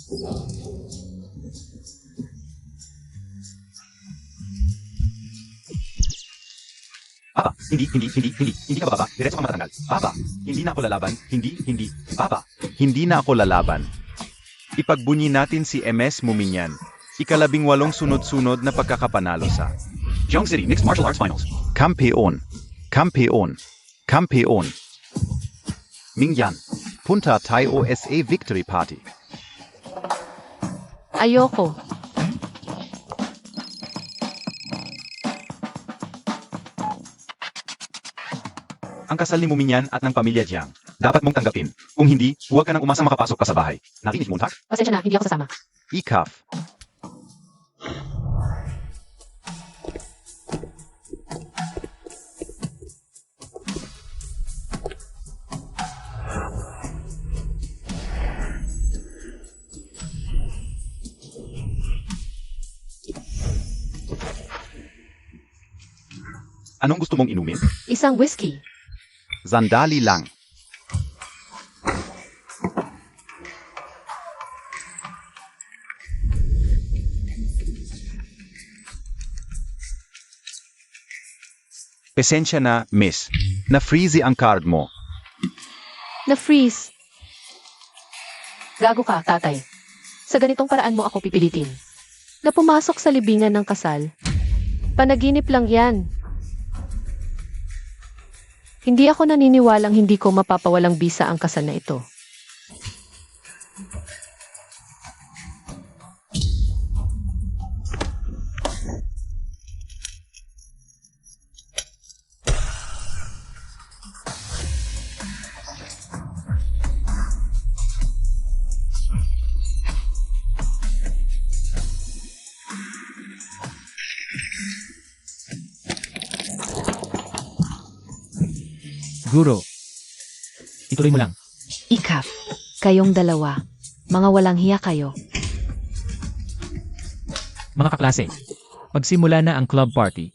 Papa, hindi ka bababa. Diretso ka matatanggal. Papa, hindi na ako lalaban. Hindi. Papa. Hindi na ako lalaban. Ipagbunyi natin si MS Muminyan. Ika-18 sunod-sunod na pagkakapanalo sa Jiang City Mixed Martial Arts Finals. Kampeon. Mingyan. Punta tayo SA Victory Party. Ayoko. Ang kasal ni Muminyan at ng pamilya Jiang. Dapat mong tanggapin. Kung hindi, huwag ka nang umasang makapasok pa sa bahay. Nakinig mo, Tak? Pasensya na, hindi ako sasama. Ikaf. Anong gusto mong inumin? Isang whiskey. Sandali lang. Pasensya na, miss. Na-freeze ang card mo. Na-freeze. Gago ka, tatay. Sa ganitong paraan mo ako pipilitin. Na pumasok sa libingan ng kasal. Panaginip lang yan. Hindi ako naniniwalang hindi ko mapapawalang bisa ang kasal na ito. Guro, ituloy mo lang. Ikap, kayong dalawa. Mga walang hiya kayo. Mga kaklase, magsimula na ang club party.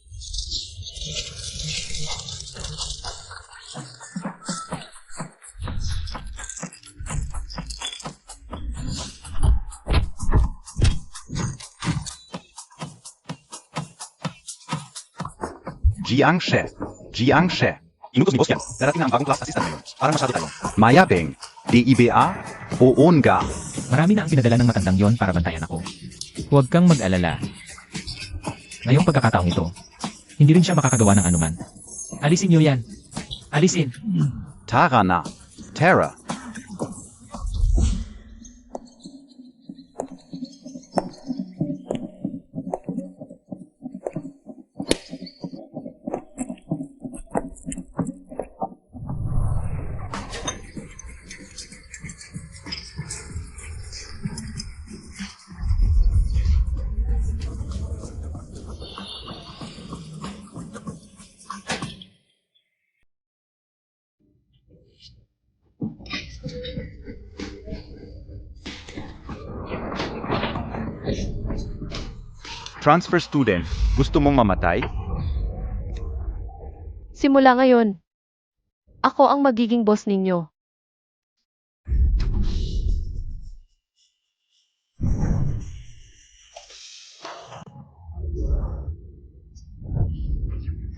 Jiang She. Inutos ni Boss yan. Darating na ang bagong class assistant ngayon. Parang masyado tayo. Mayabeng. DIBA. Oonga. Marami na ang pinadala ng matandang yon para bantayan ako. Huwag kang mag-alala. Ngayong pagkakataong ito, hindi rin siya makakagawa ng anuman. Alisin niyo yan. Alisin. Tara na. Tara. Transfer student, gusto mong mamatay? Simula ngayon, ako ang magiging boss ninyo.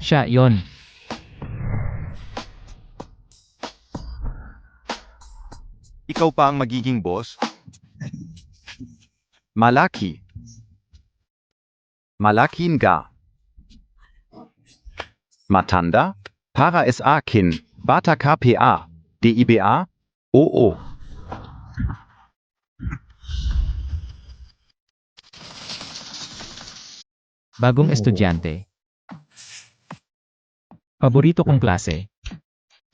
Siya, yon. Ikaw pa ang magiging boss? Malaki. Malakin ga. Matanda? Para sa akin. Bata KPA. DIBA? Oo. Bagong estudyante. Paborito kong klase.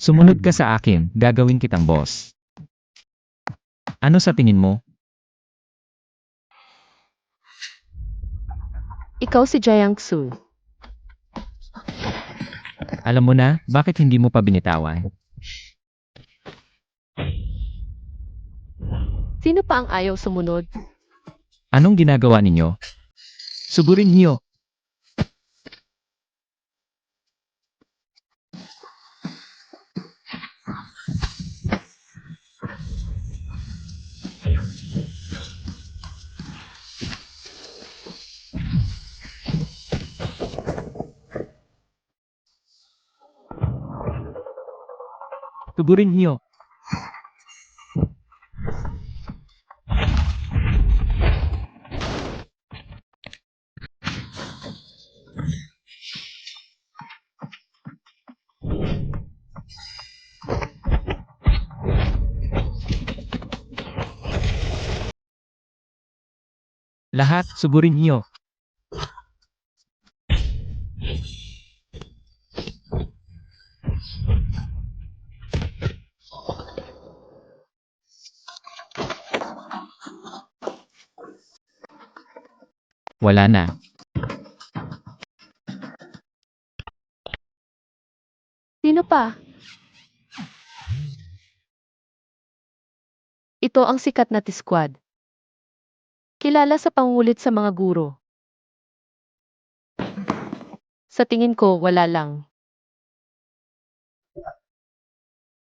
Sumunod ka sa akin, gagawin kitang boss. Ano sa tingin mo? Ikaw si Jiangsu. Alam mo na, bakit hindi mo pa binitawan? Sino pa ang ayaw sumunod? Anong ginagawa ninyo? Sugurin niyo. Suburin niyo. Lahat, suburin niyo. Wala na. Sino pa? Ito ang sikat na T-Squad. Kilala sa pangulit sa mga guro. Sa tingin ko, wala lang.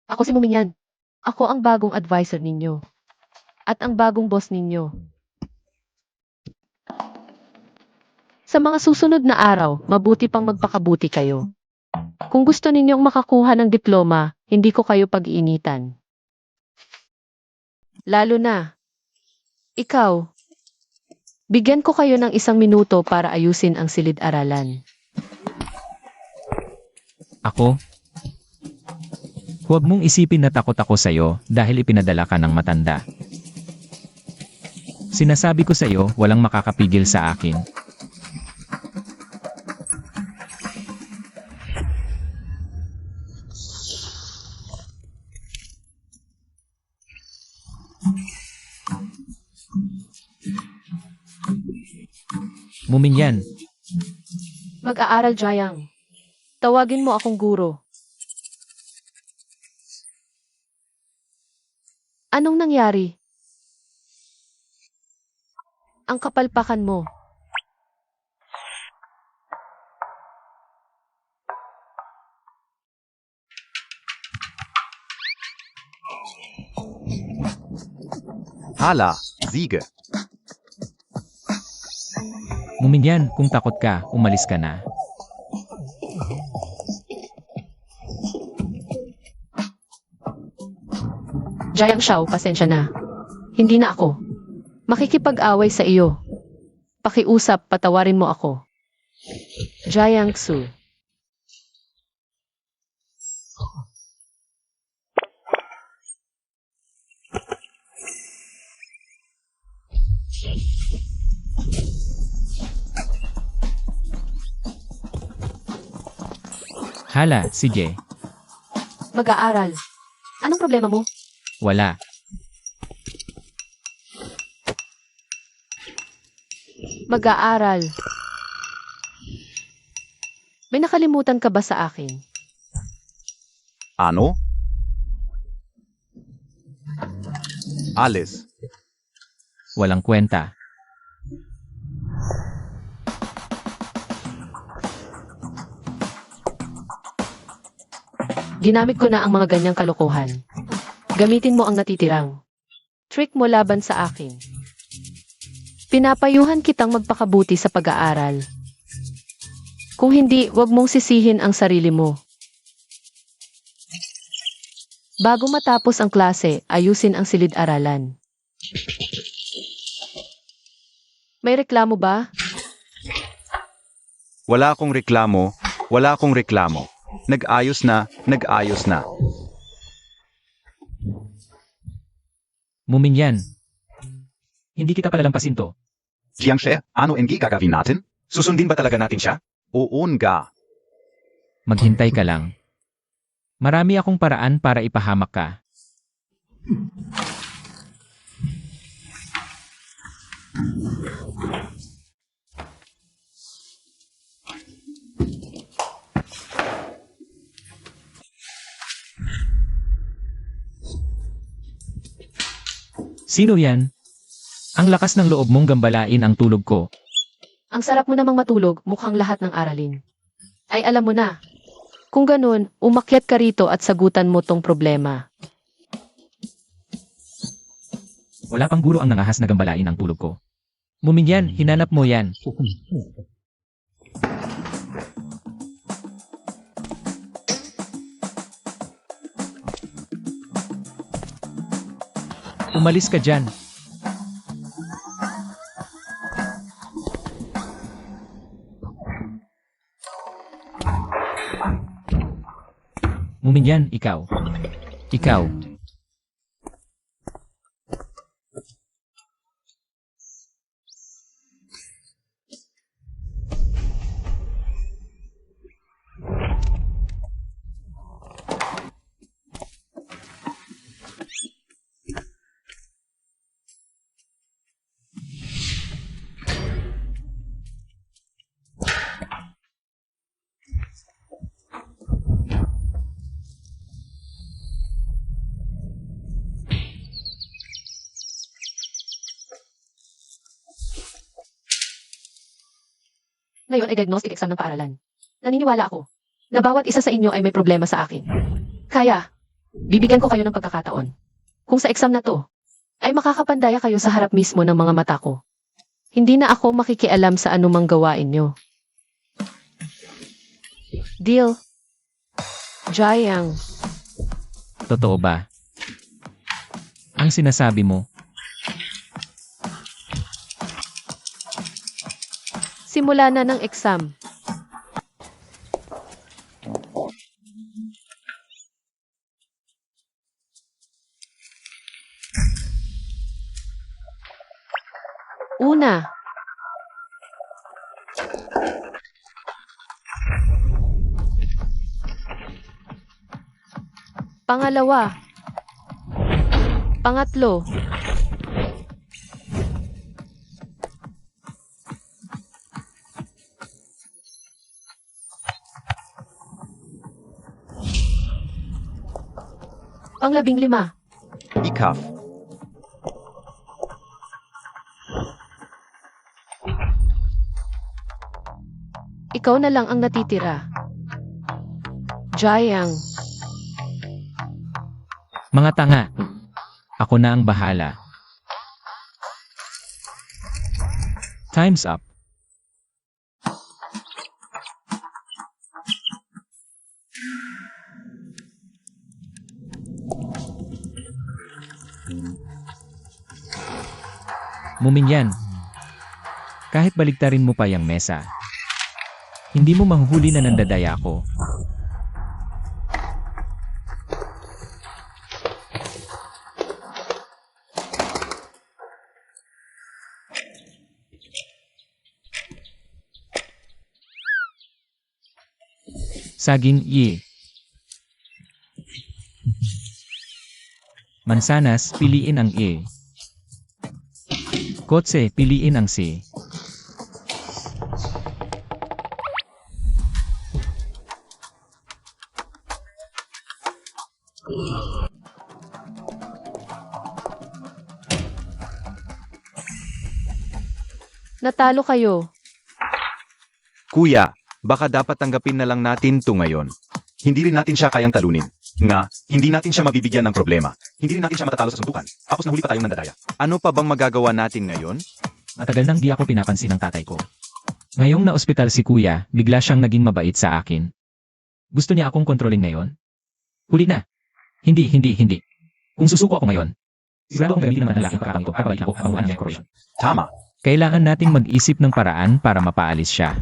Ako si Muminyan. Ako ang bagong advisor ninyo. At ang bagong boss ninyo. Sa mga susunod na araw, mabuti pang magpakabuti kayo. Kung gusto ninyong makakuha ng diploma, hindi ko kayo pag-iinitan. Lalo na, ikaw, bigyan ko kayo ng 1 minuto para ayusin ang silid-aralan. Ako? Huwag mong isipin na takot ako sa'yo dahil ipinadala ka ng matanda. Sinasabi ko sa'yo, walang makakapigil sa akin. Muminyan, Mag-aaral, Jayang. Tawagin mo akong guro. Anong nangyari? Ang kapalpakan mo. Hala, Siege. Muminyan, kung takot ka, umalis ka na. Jayang Xiao, pasensya na. Hindi na ako. Makikipag-away sa iyo. Pakiusap, patawarin mo ako. Jayang Xu. Hala, sige. Mag-aaral. Anong problema mo? Wala. Mag-aaral. May nakalimutan ka ba sa akin? Ano? Alice. Walang kwenta. Ginamit ko na ang mga ganyang kalokohan. Gamitin mo ang natitirang. Trick mo laban sa akin. Pinapayuhan kitang magpakabuti sa pag-aaral. Kung hindi, wag mong sisihin ang sarili mo. Bago matapos ang klase, ayusin ang silid-aralan. May reklamo ba? Wala akong reklamo, wala akong reklamo. Nag-ayos na, nag-ayos na. Muminyan. Hindi kita palalampasin to. Jiangxe, ano ang gagawin natin? Susundin ba talaga natin siya? Oo nga. Maghintay ka lang. Marami akong paraan para ipahamak ka. Sino yan? Ang lakas ng loob mong gambalain ang tulog ko. Ang sarap mo namang matulog, mukhang lahat ng aralin. Ay alam mo na. Kung ganun, umakyat ka rito at sagutan mo tong problema. Wala pang guro ang nangahas na gambalain ang tulog ko. Muminyan, hinanap mo yan. Umalis ka dyan. Muminyan, ikaw. Ikaw. Ngayon ay diagnostic exam ng paaralan. Naniniwala ako na bawat isa sa inyo ay may problema sa akin. Kaya, bibigyan ko kayo ng pagkakataon. Kung sa exam na to, ay makakapandaya kayo sa harap mismo ng mga mata ko. Hindi na ako makikialam sa anumang gawain nyo. Deal. Jayang. Totoo ba? Ang sinasabi mo, Simula na ng exam. Una. Pangalawa. Pangatlo. Pang-15. Ikaf. Ikaw na lang ang natitira. Jayang. mga tanga. Ako na ang bahala. Time's up. Muminyan. Kahit baligtarin mo pa yung mesa, hindi mo mahuhuli na nandadaya ako. Saging ye. Mansanas, piliin ang e. Kotse, piliin ang C. Natalo kayo. Kuya, baka dapat tanggapin na lang natin to ngayon. Hindi rin natin siya kayang talunin. Nga, hindi natin siya mabibigyan ng problema. Hindi rin natin siya matatalo sa suntukan. Tapos nahuli pa tayong nandadaya. Ano pa bang magagawa natin ngayon? Matagal nang di ako pinapansin ng tatay ko. Ngayong na-ospital si kuya, bigla siyang naging mabait sa akin. Gusto niya akong kontrolin ngayon? Huli na. Hindi. Kung susuko ako ngayon, sigurado akong gamitin naman ang laking pagkakang ito para balikin ako ang buwan niya korupsyon. Tama. Kailangan nating mag-isip ng paraan para mapaalis siya.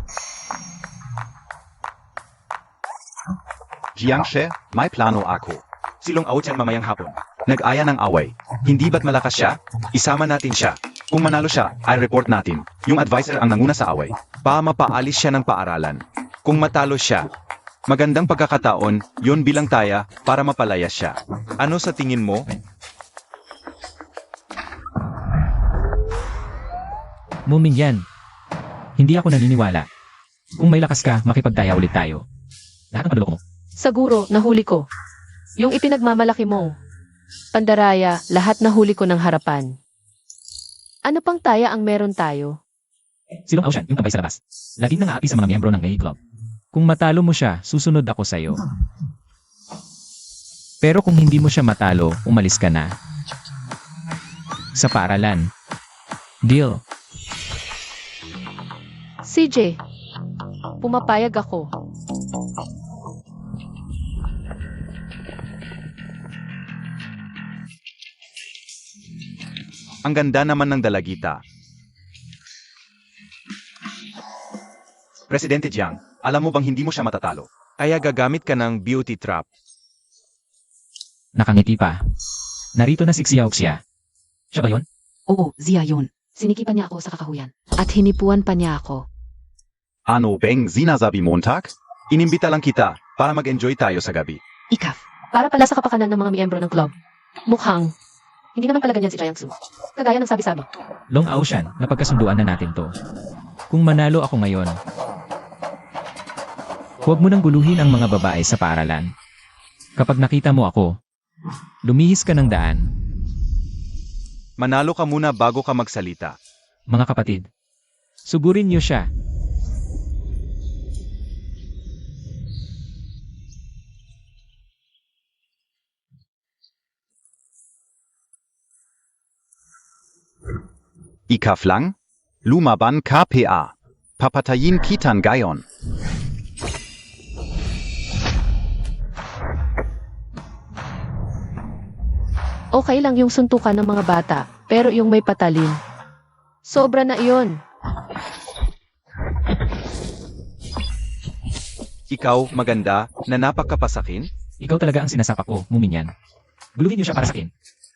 Jiangshe, may plano ako. Silong out yan mamayang hapon. Nag-aya ng away. Hindi ba't malakas siya? Isama natin siya. Kung manalo siya, ay report natin. Yung advisor ang nanguna sa away. Mapaalis siya ng paaralan. Kung matalo siya, magandang pagkakataon, yon bilang taya, para mapalaya siya. Ano sa tingin mo? Muminyan. Hindi ako naniniwala. Kung may lakas ka, makipagtaya ulit tayo. Lahat ng padulok mo. Siguro, nahuli ko. Yung ipinagmamalaki mo. Pandaraya, lahat nahuli ko ng harapan. Ano pang taya ang meron tayo? Silong Ocean, yung tambay sa labas. Laging nang-aapi sa mga miyembro ng May Club. Kung matalo mo siya, susunod ako sa'yo. Pero kung hindi mo siya matalo, umalis ka na. Sa paaralan. Deal. CJ, pumapayag ako. Ang ganda naman ng dalagita. Presidente Jiang, alam mo bang hindi mo siya matatalo? Kaya gagamit ka ng beauty trap. Nakangiti pa. Narito na si Xiaoxia. Siya ba yun? Oo, Zia yun. Sinikipan niya ako sa kakahuyan. At hinipuan pa niya ako. Ano bang sinasabi Montag? Inimbita lang kita para mag-enjoy tayo sa gabi. Ikaf. Para pala sa kapakanan ng mga miyembro ng club. Mukhang, hindi naman pala ganyan si Jiangsu. Kagaya ng sabi-sabi. Long Ocean, napagkasunduan na natin to. Kung manalo ako ngayon, huwag mo nang guluhin ang mga babae sa paaralan. Kapag nakita mo ako, lumihis ka ng daan. Manalo ka muna bago ka magsalita. Mga kapatid, sugurin niyo siya. Ikaf lang? Lumaban KPA. Papatayin kitan gayon. Okay lang yung suntukan ng mga bata, pero yung may patalin. Sobra na iyon. Ikaw, maganda, na napakapasakin? Ikaw talaga ang sinasapak ko, Muminyan. Guluhin niyo siya para sa akin.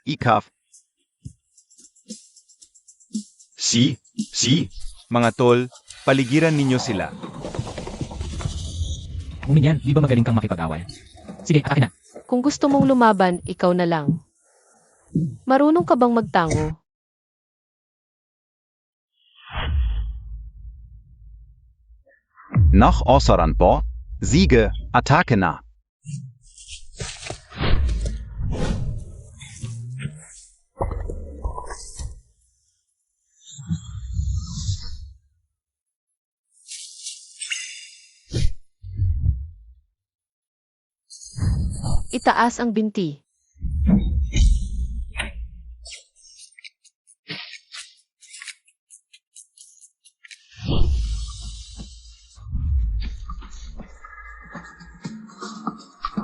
Ikaf. Si. Mga tol, paligiran ninyo sila. Muminyan, di ba magaling kang makipag-away? Sige, akin na. Kung gusto mong lumaban, ikaw na lang. Marunong ka bang magtango? Nach Ossaran po. Siege, Attacke na. Itaas ang binti.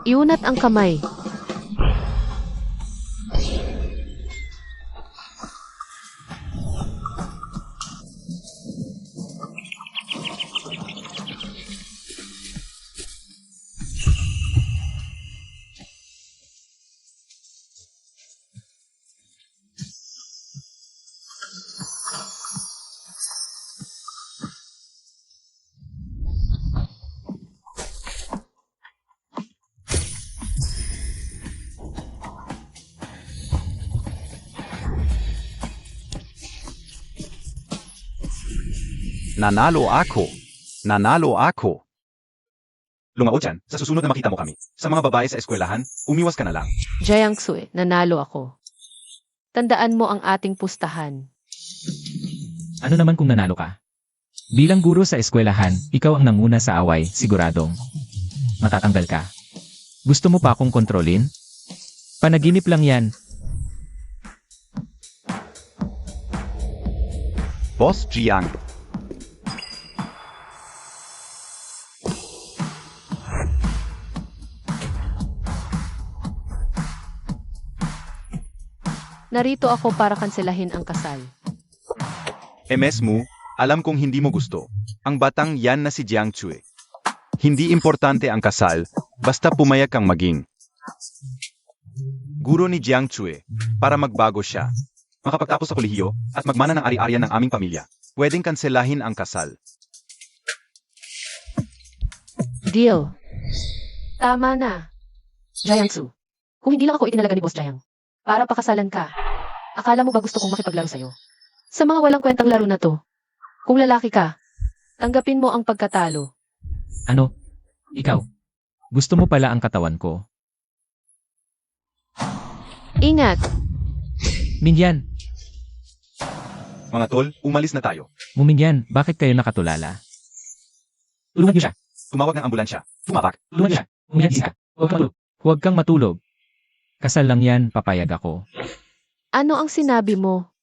Iunat ang kamay. Nanalo ako. Nanalo ako. Lumao dyan, sa susunod na makita mo kami. Sa mga babae sa eskwelahan, umiwas ka na lang. Jiangsu, nanalo ako. Tandaan mo ang ating pustahan. Ano naman kung nanalo ka? Bilang guro sa eskwelahan, ikaw ang nanguna sa away, siguradong matatanggal ka. Gusto mo pa akong kontrolin? Panaginip lang yan. Boss Jiang. Narito ako para kanselahin ang kasal. MS mo, alam kong hindi mo gusto. Ang batang yan na si Jiang Chue. Hindi importante ang kasal, basta pumayag kang maging guro ni Jiang Chue, para magbago siya. Makapagtapos sa kolehiyo at magmana ng ari-arya ng aming pamilya. Pwedeng kanselahin ang kasal. Deal. Tama na. Jiangsu, kung hindi lang ako itinalaga ni Boss Jiang, para pakasalan ka, akala mo ba gusto kong makipaglaro sa'yo? Sa mga walang kwentang laro na to, kung lalaki ka, tanggapin mo ang pagkatalo. Ano? Ikaw? Gusto mo pala ang katawan ko? Ingat! Minyan! Mga tol, umalis na tayo. Muminyan, bakit kayo nakatulala? Tulungan niyo siya! Tumawag ng ambulansya. Tumapak. Tulungan niyo siya! Muminyan, gising ka! Huwag kang matulog! Huwag kang matulog! Kasal lang yan, papayag ako. Ano ang sinabi mo?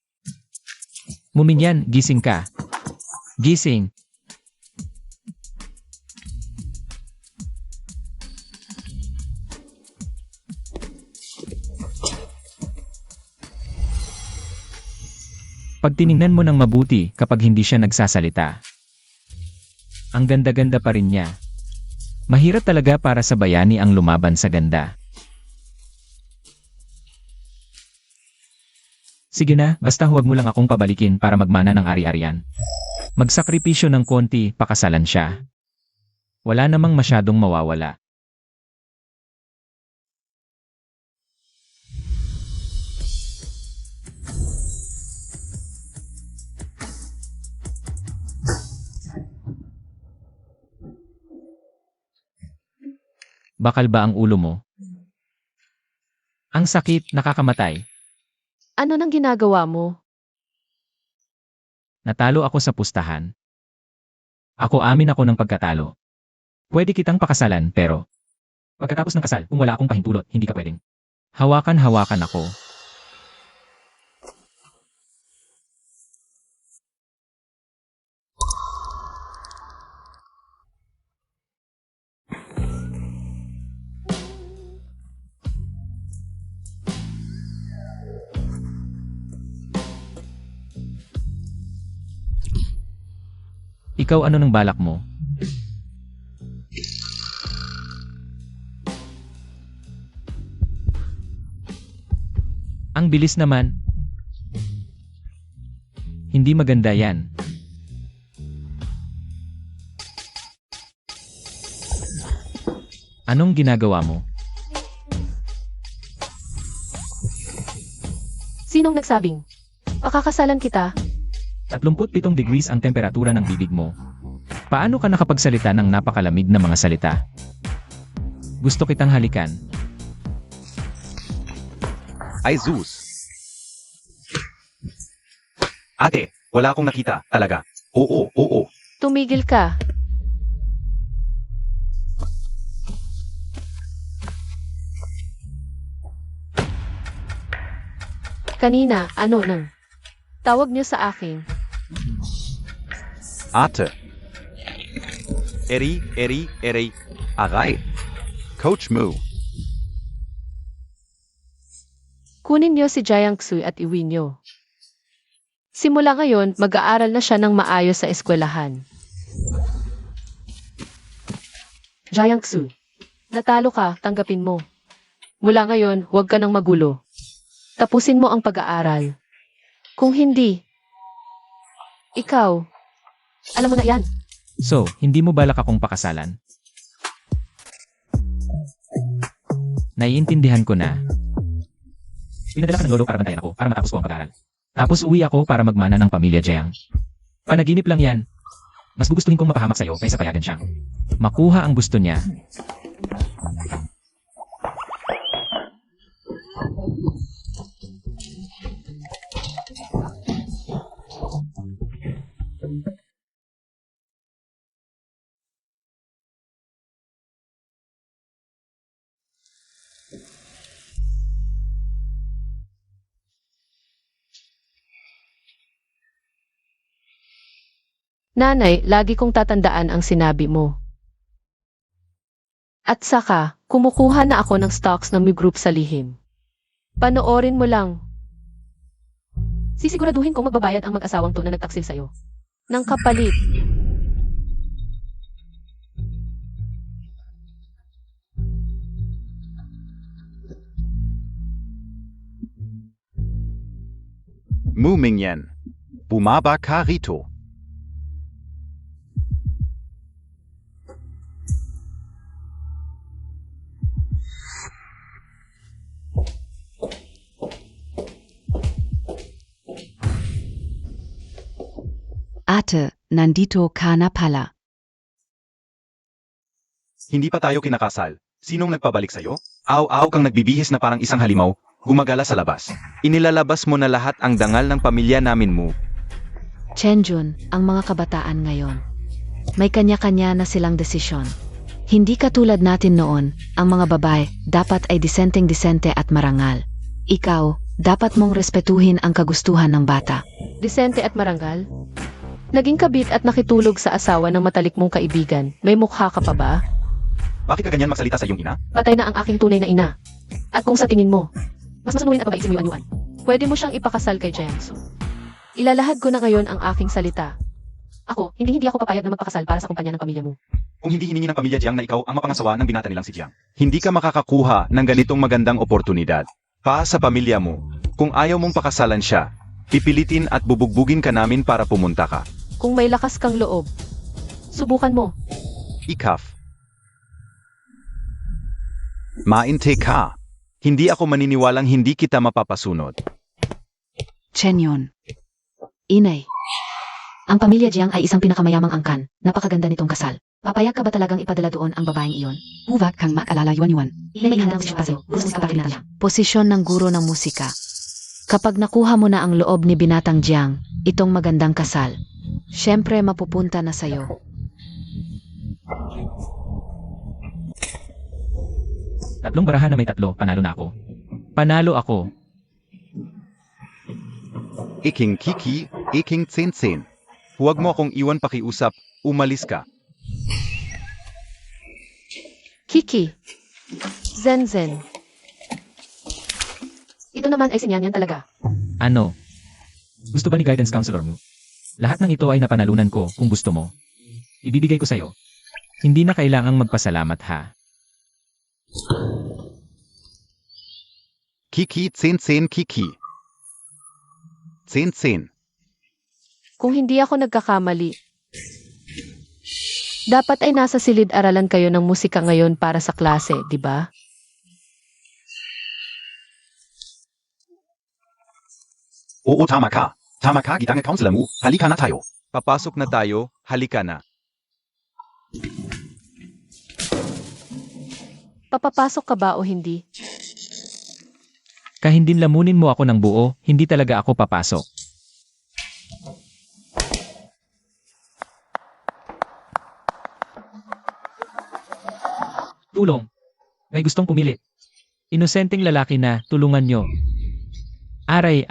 Muminyan, gising ka! Gising! Pag tiningnan mo ng mabuti kapag hindi siya nagsasalita. Ang ganda-ganda pa rin niya. Mahirap talaga para sa bayani ang lumaban sa ganda. Sige na, basta huwag mo lang akong pabalikin para magmana ng ari-arian. Magsakripisyo ng konti, pakasalan siya. Wala namang masyadong mawawala. Bakal ba ang ulo mo? Ang sakit, nakakamatay. Ano nang ginagawa mo? Natalo ako sa pustahan. Amin ako ng pagkatalo. Pwede kitang pakasalan pero pagkatapos ng kasal, kung wala akong pahintulot, hindi ka pwedeng. Hawakan-hawakan ako. Ikaw ano nang balak mo? Ang bilis naman. Hindi maganda yan. Anong ginagawa mo? Sinong nagsabing? Pakakasalan kita? 37 degrees ang temperatura ng bibig mo. Paano ka nakapagsalita ng napakalamig na mga salita? Gusto kitang halikan. Ay Zeus. Ate, wala akong nakita, talaga. Oo. Tumigil ka. Kanina, ano nang? Tawag niyo sa akin. Ate. Eri. Aray. Coach Mu. Kunin niyo si Jiangxu at iwi niyo. Simula ngayon, mag-aaral na siya ng maayos sa eskwelahan. Jiangxu, natalo ka, tanggapin mo. Mula ngayon, huwag ka nang magulo. Tapusin mo ang pag-aaral. Kung hindi, ikaw, alam mo na yan. So, hindi mo balak akong pakasalan? Naiintindihan ko na. Pinadala ka ng lolo para bantayan ako, para matapos ko ang pag-aaral. Tapos uwi ako para magmana ng pamilya Jiang. Panaginip lang yan. Mas gugustuhin kong mapahamak sa'yo kaysa payagan siyang makuha ang gusto niya. Nanay, lagi kong tatandaan ang sinabi mo. At saka, kumukuha na ako ng stocks ng My Group sa lihim. Panoorin mo lang. Sisiguraduhin kong magbabayad ang mag-asawang to na nagtaksil sa'yo. Nang kapalit. Mu Mingyan. Bumaba ka rito. Ate, nandito ka na pala. Hindi pa tayo kinakasal. Sinong nagpabalik sa'yo? Aw kang nagbibihis na parang isang halimaw, gumagala sa labas. Inilalabas mo na lahat ang dangal ng pamilya namin Mu. Chenjun, ang mga kabataan ngayon. May kanya-kanya na silang desisyon. Hindi katulad natin noon, ang mga babae dapat ay disenteng-disente at marangal. Ikaw, dapat mong respetuhin ang kagustuhan ng bata. Disente at marangal? Naging kabit at nakitulog sa asawa ng matalik mong kaibigan. May mukha ka pa ba? Bakit ka ganyan magsalita sa iyong ina? Patay na ang aking tunay na ina. At kung sa tingin mo, mas masunurin at mabait si Muyuan, pwede mo siyang ipakasal kay Jiangsu. Ilalahad ko na ngayon ang aking salita. Hindi ako papayag na magpakasal para sa kumpanya ng pamilya mo. Kung hindi hiningi ng pamilya Jiang na ikaw ang mapangasawa ng binata nilang si Jiang. Hindi ka makakakuha ng ganitong magandang oportunidad. Pa sa pamilya mo, kung ayaw mong pakasalan siya, pipilitin at bubugbugin ka namin para pumunta ka. Kung may lakas kang loob, subukan mo. Ikaf. Mainte ka. Hindi ako maniniwalang hindi kita mapapasunod. Chenyon. Inay. Ang pamilya Jiang ay isang pinakamayamang angkan. Napakaganda nitong kasal. Papayag ka ba talagang ipadala doon ang babaeng iyon? Huwag kang mag-alala, Yuan. Inay, may handang sisyo. Gusto mo kapatid natin. Posisyon ng guro ng musika. Kapag nakuha mo na ang loob ni binatang Jiang, itong magandang kasal, syempre mapupunta na sa'yo. Tatlong barahan na may tatlo, panalo na ako. Panalo ako. Iking kiki, iking tsin-tsin. Huwag mo akong iwan pakiusap, umalis ka. Kiki. Zen. Ito naman ay sinyanyan talaga. Ano? Gusto ba ni guidance counselor mo? Lahat ng ito ay napanalunan ko kung gusto mo. Ibibigay ko sa'yo. Hindi na kailangang magpasalamat ha. Kiki tsin-tsin kiki. Tsin-tsin. Kung hindi ako nagkakamali, dapat ay nasa silid-aralan kayo ng musika ngayon para sa klase, di ba? Oo, tama ka. Tama ka, gitang counselor mo. Halika na tayo. Papasok na tayo, halika na. Papapasok ka ba o hindi? Kahindin lamunin mo ako ng buo, hindi talaga ako papasok. Tulong. May gustong pumilit. Inosenteng lalaki na, tulungan nyo. Aray.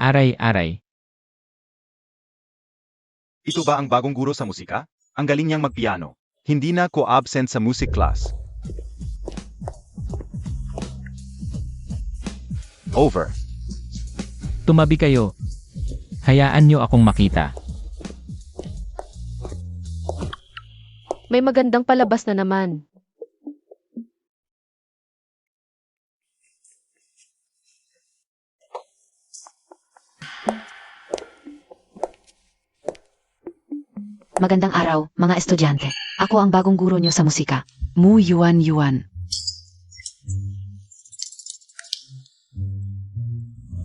Ito ba ang bagong guro sa musika? Ang galing niyang magpiano. Hindi na ako absent sa music class. Over. Tumabi kayo. Hayaan nyo akong makita. May magandang palabas na naman. Magandang araw, mga estudyante. Ako ang bagong guro nyo sa musika. Mu Yuan.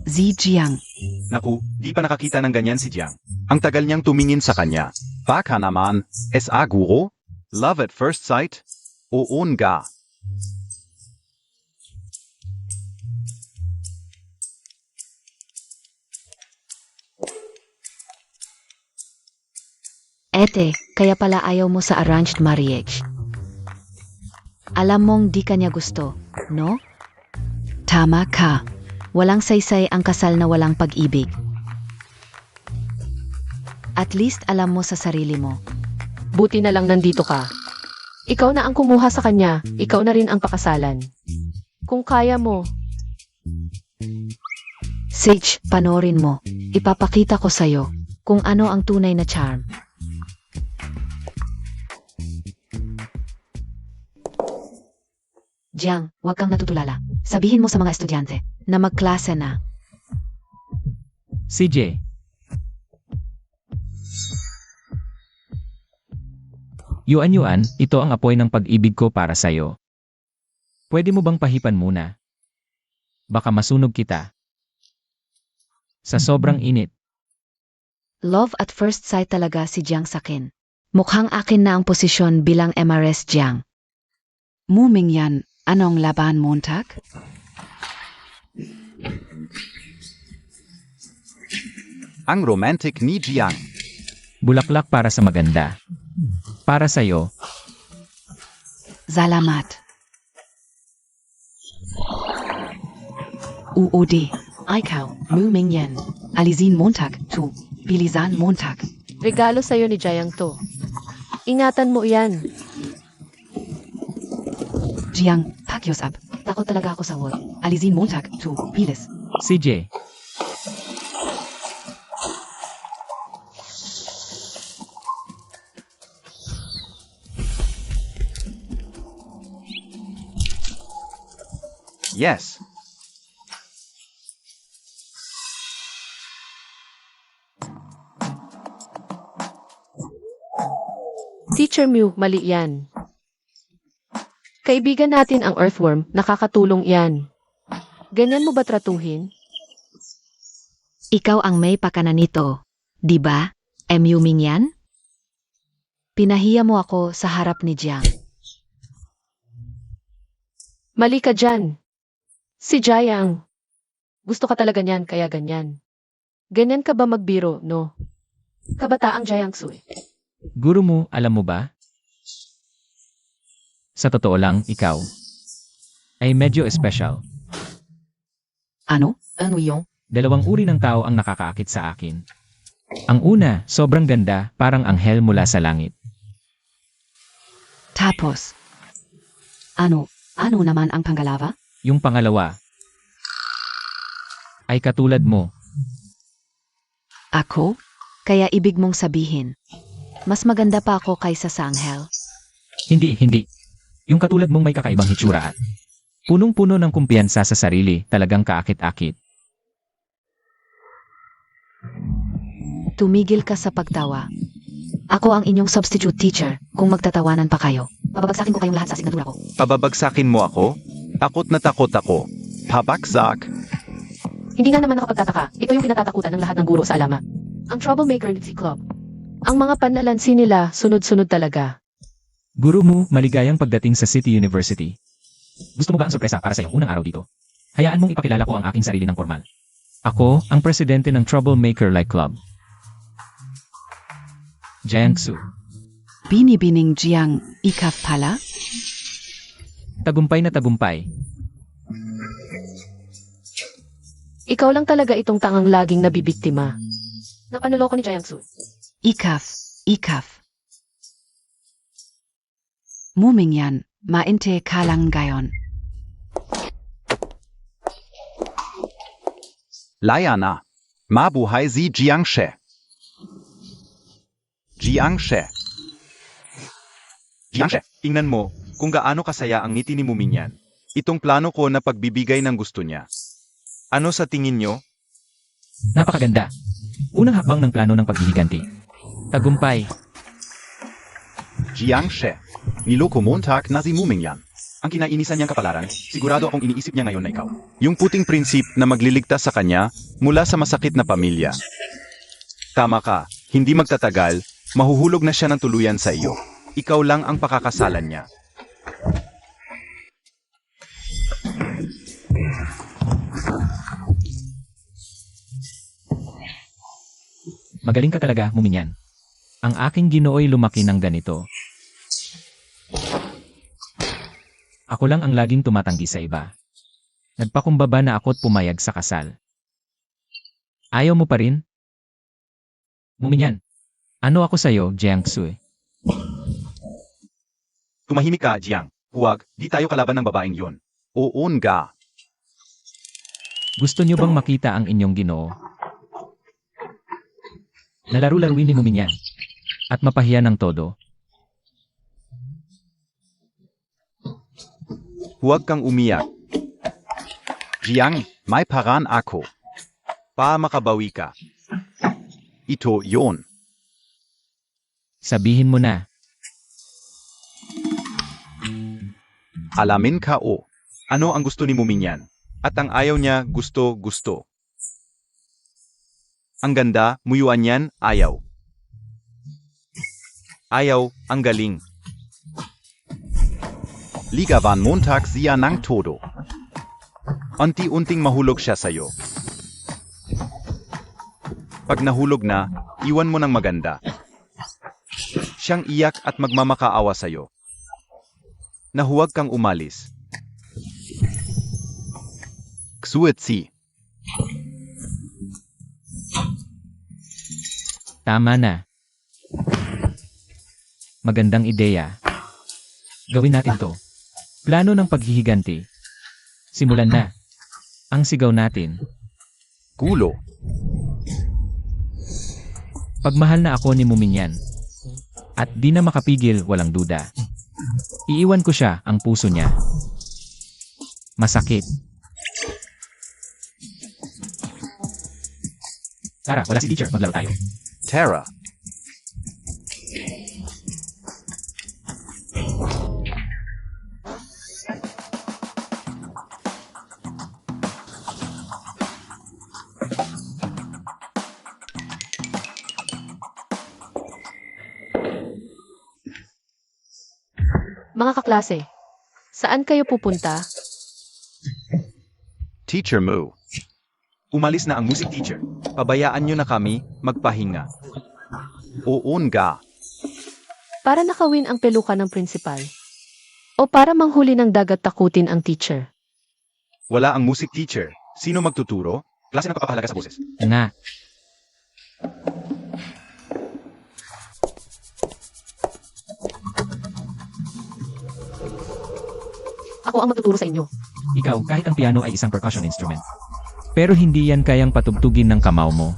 Zi Jiang. Naku, di pa nakakita ng ganyan si Jiang. Ang tagal niyang tumingin sa kanya. Baka naman, SA guro? Love at first sight? Oo nga. Ete, kaya pala ayaw mo sa arranged marriage. Alam mong di kanya gusto, no? Tama ka. Walang saysay ang kasal na walang pag-ibig. At least alam mo sa sarili mo. Buti na lang nandito ka. Ikaw na ang kumuha sa kanya, ikaw na rin ang pakasalan. Kung kaya mo, Sage, panorin mo. Ipapakita ko sa'yo kung ano ang tunay na charm. Jiang, huwag kang natutulala. Sabihin mo sa mga estudyante na magklase na. CJ. Yuan, ito ang apoy ng pag-ibig ko para sa'yo. Pwede mo bang pahipan muna? Baka masunog kita. Sa sobrang init. Love at first sight talaga si Jiang sakin. Mukhang akin na ang posisyon bilang MRS Jiang. Mu Mingyan, anong laban Montag? Ang romantic ni Jiang. Bulaklak para sa maganda. Para sa'yo. Salamat. UOD. Ikaw, Mu Mingyan. Alizin Montag, tu. Bilizan Montag. regalo sa'yo ni Jiang to. Ingatan mo yan. Jiang, pakiusap. Takot talaga ako sa word. Alizin Montag, tu. Bilis. CJ. Yes. Teacher Mew, mali yan. Kaibigan natin ang earthworm, nakakatulong yan. Ganyan mo ba tratuhin? Ikaw ang may pakana nito, di ba? Yuming yan? Pinahiya mo ako sa harap ni Jiang. Mali ka dyan. Si Jiang. Gusto ka talaga niyan, kaya ganyan. Ganyan ka ba magbiro, no? Kabataang Jiangsu eh. Guro mo, alam mo ba? Sa totoo lang, ikaw ay medyo espesyal. Ano? Ano yung? Dalawang uri ng tao ang nakakaakit sa akin. Ang una, sobrang ganda, parang anghel mula sa langit. Tapos. Ano? Ano naman ang pangalawa? Yung pangalawa ay katulad mo. Ako? Kaya ibig mong sabihin, mas maganda pa ako kaysa sa anghel? Hindi. Yung katulad mong may kakaibang hitsura at punong-puno ng kumpiyansa sa sarili, talagang kaakit-akit. Tumigil ka sa pagtawa. Ako ang inyong substitute teacher kung magtatawanan pa kayo. Babagsakin ko kayong lahat sa asignatura ko. Pababagsakin mo ako? Takot na takot ako. Pabagsak. Hindi nga naman ako pagtataka. Ito yung kinatatakutan ng lahat ng guro sa alama. Ang troublemaker si Club. Ang mga panlalansi nila, sunod-sunod talaga. Guro mo, maligayang pagdating sa City University. Gusto mo ba ang sorpresa para sa iyong unang araw dito? Hayaan mong ipakilala ko ang aking sarili ng formal. Ako, ang presidente ng Troublemaker Like Club. Jiangsu. Binibining Jiang, ikaf pala? Tagumpay na tagumpay. Ikaw lang talaga itong tangang laging nabibiktima. Napanuloko ni Jiangsu. Ikaf. Muming yan, mainte ka lang gayon. Layana. Mabuhay si Jiangshe. Jiangshe. Tingnan mo kung gaano kasaya ang ngiti ni Muminyan. Itong plano ko na pagbibigay ng gusto niya. Ano sa tingin nyo? Napakaganda. Unang hakbang ng plano ng paghihiganti. Tagumpay. Jiangshe. Niloko Montag na si Mumingyan. Ang kinainisan niyang kapalaran, sigurado akong iniisip niya ngayon na ikaw. Yung puting prinsip na magliligtas sa kanya mula sa masakit na pamilya. Tama ka, hindi magtatagal, mahuhulog na siya ng tuluyan sa iyo. Ikaw lang ang pakakasalan niya. Magaling ka talaga, Muminyan. Ang aking ginoo'y lumaki ng ganito. Ako lang ang laging tumatanggi sa iba. Nagpakumbaba na ako't pumayag sa kasal. Ayaw mo pa rin? Muminyan, ano ako sa'yo, Jiangsu? Tumahimik ka, Jiang. Huwag, di tayo kalaban ng babaeng yon. Oo nga. Gusto niyo bang makita ang inyong ginoo? Nalaro-laruin ni Muminyan. At mapahiya ng todo. Huwag kang umiyak. Jiang, may paraan ako. Makabawi ka. Ito yon. Sabihin mo na. Alamin ka o. Ano ang gusto ni Muminyan? At ang ayaw niya, gusto. Ang ganda, muyuan yan, ayaw. Ayaw, ang galing. Ligawan Montag siya ng todo. Unti-unting mahulog siya sa'yo. Pag nahulog na, iwan mo ng maganda. Siyang iyak at magmamakaawa sa'yo. Na huwag kang umalis. Ksuetsi. Tama na. Magandang ideya. Gawin natin to. Plano ng paghihiganti. Simulan na. Ang sigaw natin. Gulo. Pagmahal na ako ni Muminyan. At di na makapigil, walang duda. Iiwan ko siya, ang puso niya. Masakit. Tara, wala si teacher. Maglaro tayo. Tara. Mga kaklase, saan kayo pupunta? Teacher Mu. Umalis na ang music teacher. Pabayaan nyo na kami magpahinga. Oon ga. Para nakawin ang peluka ng principal? O para manghuli ng dagat takutin ang teacher? Wala ang music teacher. Sino magtuturo? Klase ng kapapahalaga sa boses. Nga. Ako ang magtuturo sa inyo. Ikaw, kahit ang piano ay isang percussion instrument. Pero hindi yan kayang patugtugin ng kamao mo.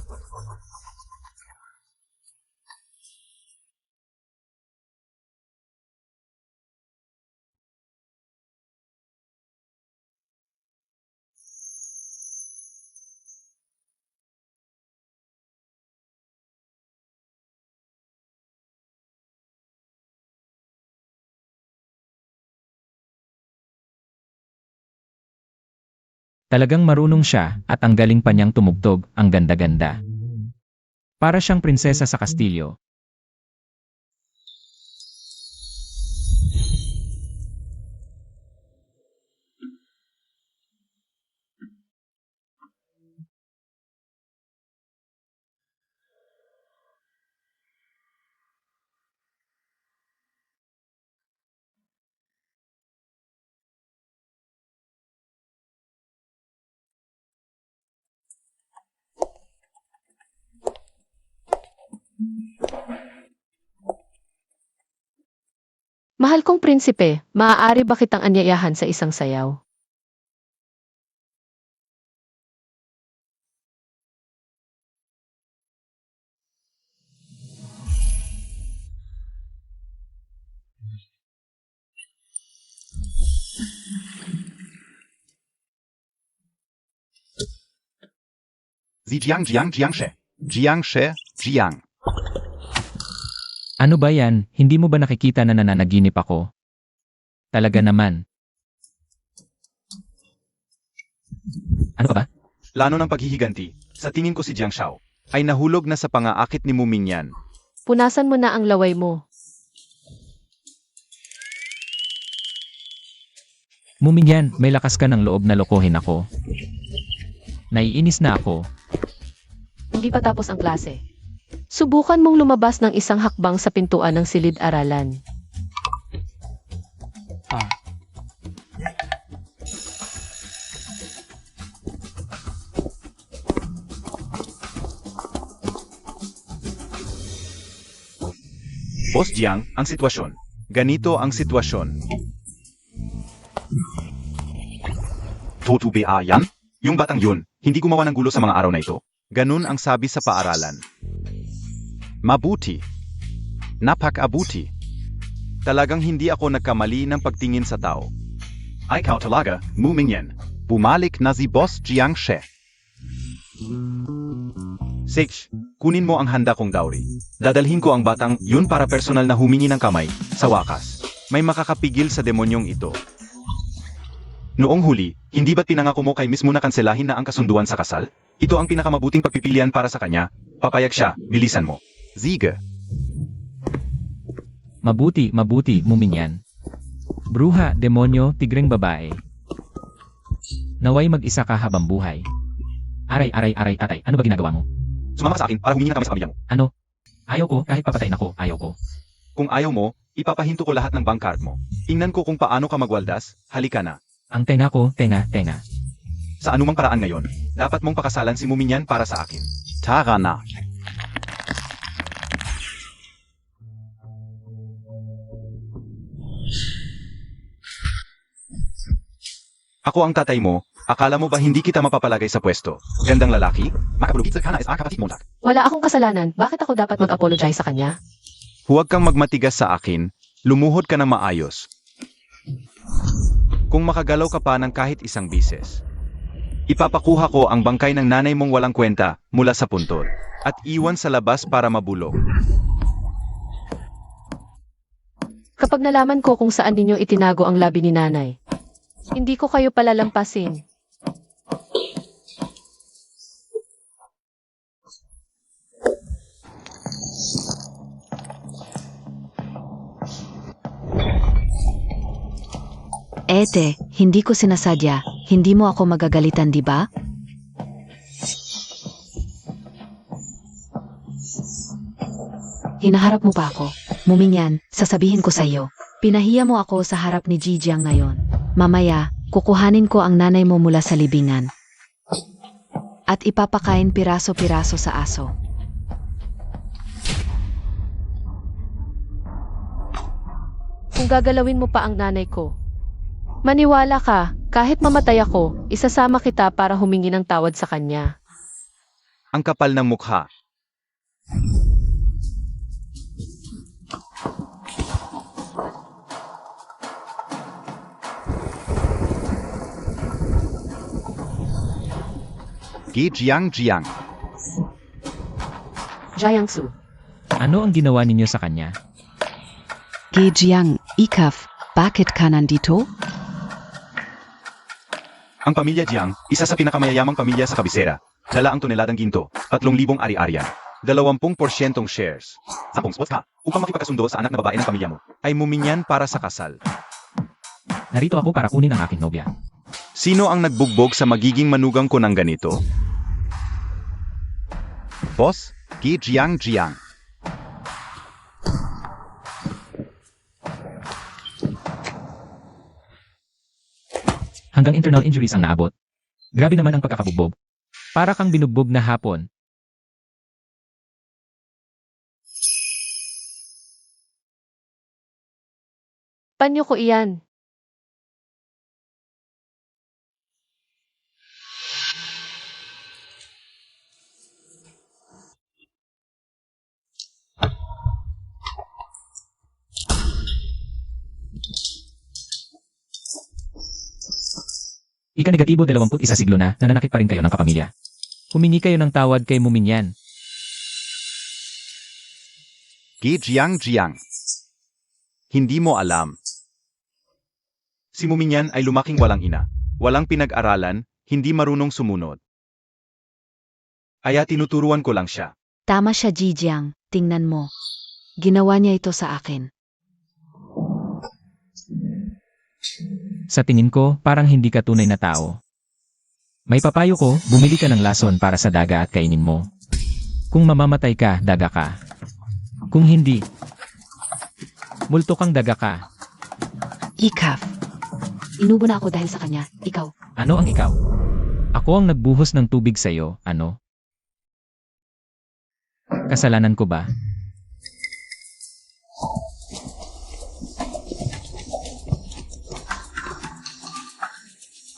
Talagang marunong siya at ang galing pa niyang tumugtog, ang ganda-ganda. Para siyang prinsesa sa kastilyo. Mahal kong prinsipe, maaari ba kitang anyayahan sa isang sayaw? Si Jiang Jiang Jiang She. Jiang She, Jiang. Ano ba yan? Hindi mo ba nakikita na nananaginip ako? Talaga naman. Ano ka ba? Plano ng paghihiganti. Sa tingin ko si Jiang Shao. Ay nahulog na sa pangaakit ni Mumingyan. Punasan mo na ang laway mo. Mumingyan, may lakas ka ng loob na lokohin ako. Naiinis na ako. Hindi pa tapos ang klase. Subukan mong lumabas ng isang hakbang sa pintuan ng silid-aralan. Boss Jiang, ang sitwasyon. Ganito ang sitwasyon. Totu ba yan? Yung batang yun, hindi gumawa ng gulo sa mga araw na ito. Ganun ang sabi sa paaralan. Mabuti. Napakabuti. Talagang hindi ako nagkamali ng pagtingin sa tao. Ay ikaw talaga, Mu Mingyan. Bumalik na si Boss Jiang She. Sage, kunin mo ang handa kong dowry. Dadalhin ko ang batang yun para personal na humingi ng kamay, sa wakas. May makakapigil sa demonyong ito. Noong huli, hindi ba't pinangako mo kay Miss Mu na kanselahin na ang kasunduan sa kasal? Ito ang pinakamabuting pagpipilian para sa kanya. Papayag siya, bilisan mo. Ziege. Mabuti, Mumingyan. Bruha, demonyo, tigreng babae. Naway mag-isa ka habang buhay. Aray, atay, ano ba ginagawa mo? Sumama ka sa akin para humingi ng kamay sa pamilya mo. Ano? Ayaw ko, kahit papatayin ako, ayaw ko. Kung ayaw mo, ipapahinto ko lahat ng bank card mo. Tingnan ko kung paano ka magwaldas, halika na. Ang tenga ko, tenga. Sa anumang paraan ngayon, dapat mong pakasalan si Muminyan para sa akin. Tara na. Ako ang tatay mo, akala mo ba hindi kita mapapalagay sa pwesto? Gandang lalaki? Makapulupit ka na is kapatid mo na. Wala akong kasalanan, bakit ako dapat mag-apologize sa kanya? Huwag kang magmatigas sa akin. Lumuhod ka na maayos. Kung makagalaw ka pa ng kahit isang bises, ipapakuha ko ang bangkay ng nanay mong walang kwenta mula sa puntod at iwan sa labas para mabulok. Kapag nalaman ko kung saan ninyo itinago ang labi ni nanay, hindi ko kayo palalampasin. Ete, hindi ko sinasadya. Hindi mo ako magagalitan, di ba? Hinaharap mo pa ako. Mumingyan, sasabihin ko sa iyo. Pinahiya mo ako sa harap ni Jijiang ngayon. Mamaya, kukuhanin ko ang nanay mo mula sa libingan. At ipapakain piraso-piraso sa aso. Kung gagalawin mo pa ang nanay ko, maniwala ka, kahit mamatay ako, isasama kita para humingi ng tawad sa kanya. Ang kapal ng mukha. Jiang. Jiangsu, Ano ang ginawa ninyo sa kanya? Gejiang, Ikaf, bakit ka nandito? Ang pamilya Jiang, isa sa pinakamayayamang pamilya sa kabisera. Dala ang toneladang ginto, 3,000 ari-arian. 20% shares. Sapong spot ka, upang makipagkasundo sa anak na babae ng pamilya mo. Ay muminyan para sa kasal. Narito ako para kunin ang aking nobya. Sino ang nagbugbog sa magiging manugang ko ng ganito? Boss, Jiang. Hanggang internal injuries ang naabot. Grabe naman ang pagkakabugbog. Para kang binugbog na hapon. panyo ko iyan. Ika-negatibo 21 siglo na nananakit pa rin kayo ng kapamilya. Humingi kayo ng tawad kay Muminyan. Jiang. Hindi mo alam. Si Muminyan ay lumaking walang ina. Walang pinag-aralan, hindi marunong sumunod. Kaya tinuturuan ko lang siya. Tama siya, Jijiang. Tingnan mo. Ginawa niya ito sa akin. Sa tingin ko, parang hindi ka tunay na tao. May papayo ko, bumili ka ng lason para sa daga at kainin mo. Kung mamamatay ka, daga ka. Kung hindi, multo kang daga ka. Ikaf, Inubo na ako dahil sa kanya. Ikaw. Ano ang ikaw? Ako ang nagbuhos ng tubig sa'yo, ano? Kasalanan ko ba?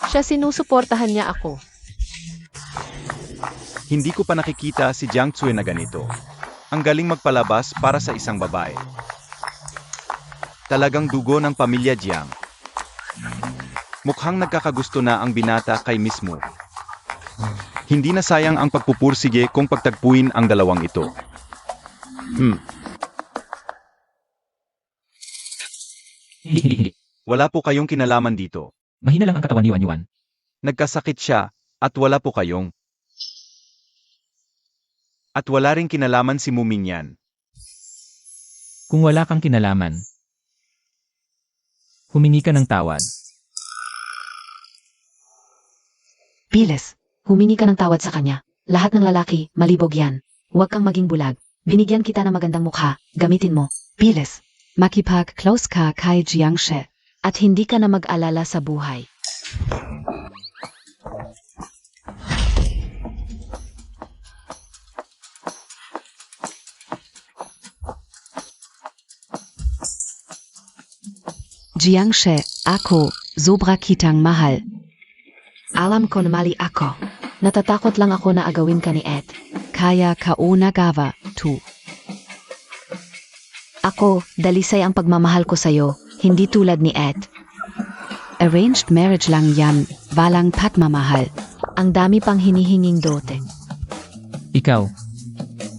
Siya sinusuportahan niya ako. Hindi ko pa nakikita si Jiang Tsue na ganito. Ang galing magpalabas para sa isang babae. Talagang dugo ng pamilya Jiang. Mukhang nagkakagusto na ang binata kay Miss Mu. Hindi na sayang ang pagpupursige kung pagtagpuin ang dalawang ito. Hindi. Wala po kayong kinalaman dito. Mahina lang ang katawan ni Yuan. Nagkasakit siya at wala po kayong. At wala ring kinalaman si Muminyan. Kung wala kang kinalaman, humingi ka ng tawad. Piles, humingi ka ng tawad sa kanya. Lahat ng lalaki, malibog yan. Huwag kang maging bulag. Binigyan kita ng magandang mukha. Gamitin mo. Piles, makipag-close ka kay Jiangshe. At hindi ka na mag-alala sa buhay. Jiangshe, ako, sobra kitang mahal. Alam ko na mali ako. Natatakot lang ako na agawin ka ni Ed. Kaya ka o nagawa, tu. Ako, dalisay ang pagmamahal ko sa'yo, hindi tulad ni Ed. Arranged marriage lang yan, walang pagmamahal. Ang dami pang hinihinging dote. Ikaw,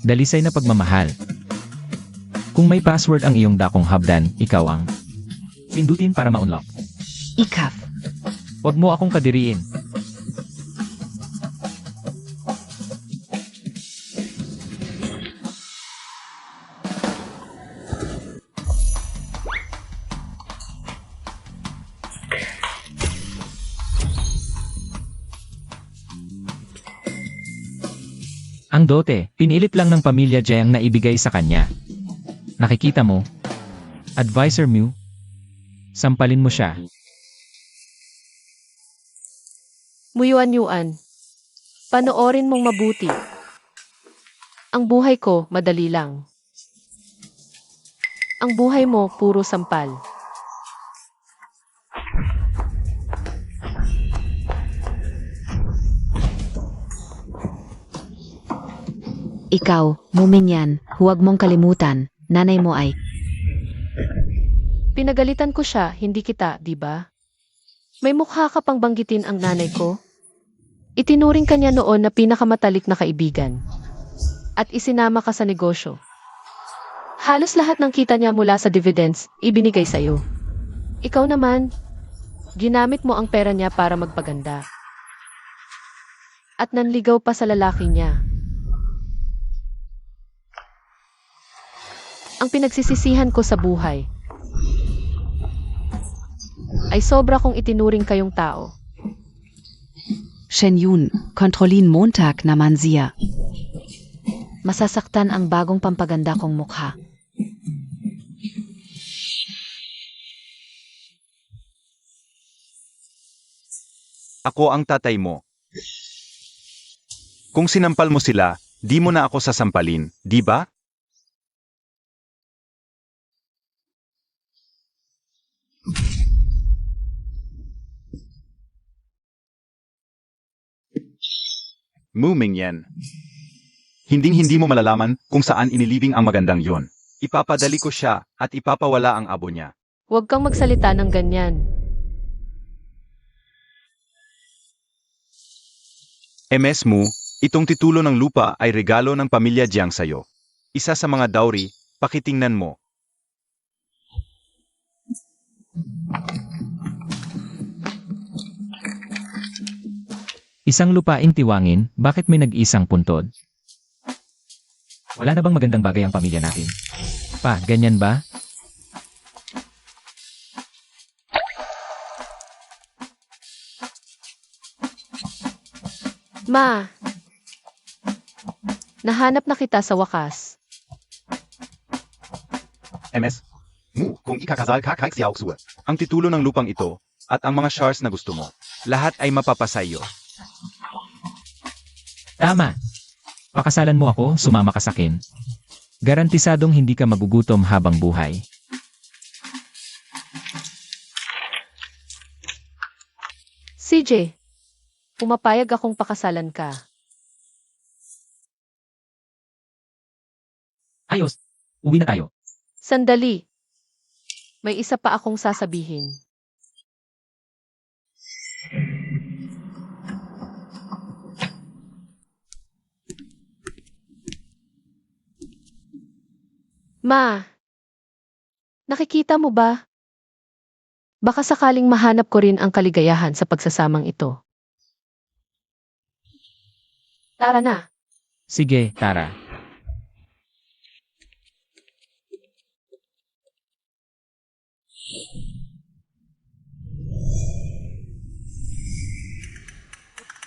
dalisay na pagmamahal. Kung may password ang iyong dakong habdan, ikaw ang pindutin para ma-unlock. Ikaf. Huwag mo akong kadiriin. Ang dote, pinilit lang ng pamilya Jiang na ibigay sa kanya. Nakikita mo? Advisor Mew? Sampalin mo siya. Muyuan-yuan. Panoorin mong mabuti. Ang buhay ko, madali lang. Ang buhay mo, puro sampal. Ikaw, Mumingyan, huwag mong kalimutan, nanay mo ay Pinagalitan ko siya, hindi kita, di ba? May mukha ka pang banggitin ang nanay ko? Itinuring kanya noon na pinakamatalik na kaibigan. At isinama ka sa negosyo. Halos lahat ng kita niya mula sa dividends, ibinigay sa'yo. Ikaw naman, ginamit mo ang pera niya para magpaganda. At nanligaw pa sa lalaki niya. Ang pinagsisisihan ko sa buhay ay sobra kong itinuring kayong tao. Shen Yun, kontrolin Montag naman siya. masasaktan ang bagong pampaganda kong mukha. Ako ang tatay mo. Kung sinampal mo sila, di mo na ako sasampalin, di ba? Mumingyan. Hinding-hindi mo malalaman kung saan inilibing ang magandang yon. Ipapadali ko siya at ipapawala ang abo niya. Huwag kang magsalita ng ganyan. MS mo, itong titulo ng lupa ay regalo ng pamilya Jiang sa'yo. Isa sa mga dowry, pakitingnan mo. Isang lupaing tiwangin, bakit may nag-isang puntod? Wala na bang magandang bagay ang pamilya natin? Pa, ganyan ba? Ma, nahanap na kita sa wakas. MS. Mu, kung ikakasal ka kahit siya uksuwa. Ang titulo ng lupang ito, at ang mga shares na gusto mo, lahat ay mapapasayo. Tama. Pakasalan mo ako, sumama ka sa akin. Garantisadong hindi ka magugutom habang buhay. CJ, pumapayag akong pakasalan ka. Ayos. Uwi na tayo. Sandali. May isa pa akong sasabihin. Ma, nakikita mo ba? Baka sakaling mahanap ko rin ang kaligayahan sa pagsasamang ito. Tara na. Sige, Tara.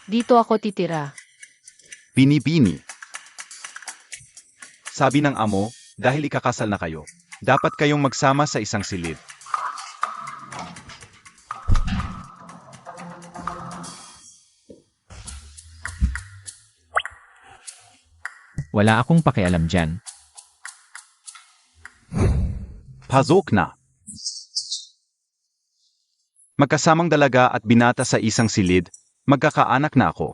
Dito ako titira. Bini-bini. Sabi ng amo, dahil ikakasal na kayo, dapat kayong magsama sa isang silid. Wala akong pakialam dyan. Pasok na. Magkasamang dalaga at binata sa isang silid, magkakaanak na ako.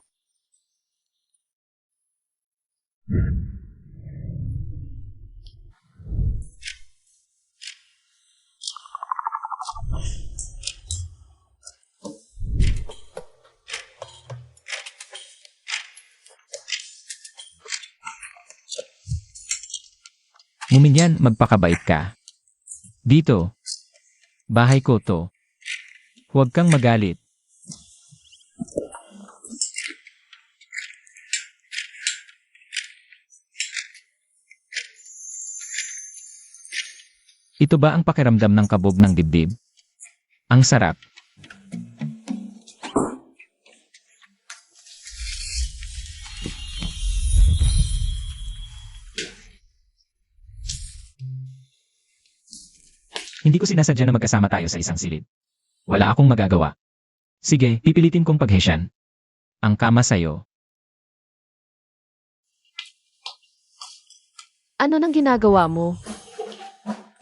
Muminyan, magpakabait ka. Dito. Bahay ko to. Huwag kang magalit. Ito ba ang pakiramdam ng kabog ng dibdib? Ang sarap. Hindi ko sinasadya na magkasama tayo sa isang silid. Wala akong magagawa. Sige, pipilitin kong paghesyan. Ang kama sa'yo. Ano nang ginagawa mo?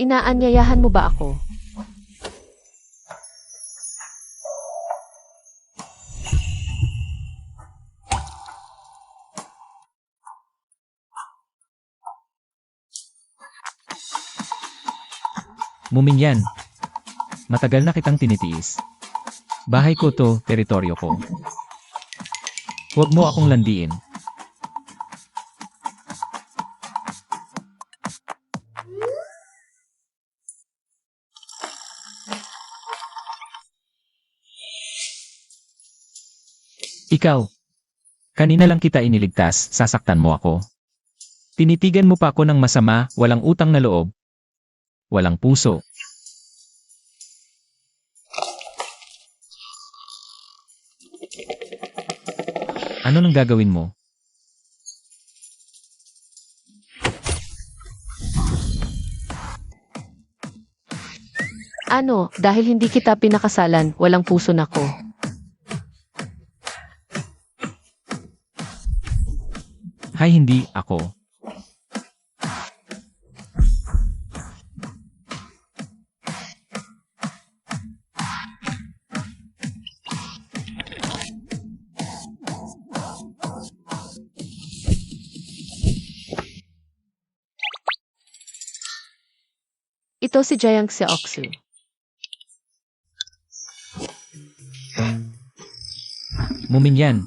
Inaanyayahan mo ba ako? Muminyan. Matagal na kitang tinitiis. Bahay ko to, teritoryo ko. Huwag mo akong landiin. Ikaw. Kanina lang kita iniligtas, sasaktan mo ako. Tinitigan mo pa ako ng masama, walang utang na loob. Walang puso. Ano nang gagawin mo? Ano, dahil hindi kita pinakasalan, walang puso na ko. Hay hindi, ako. Ito si Jayang Seoksu. Muminyan.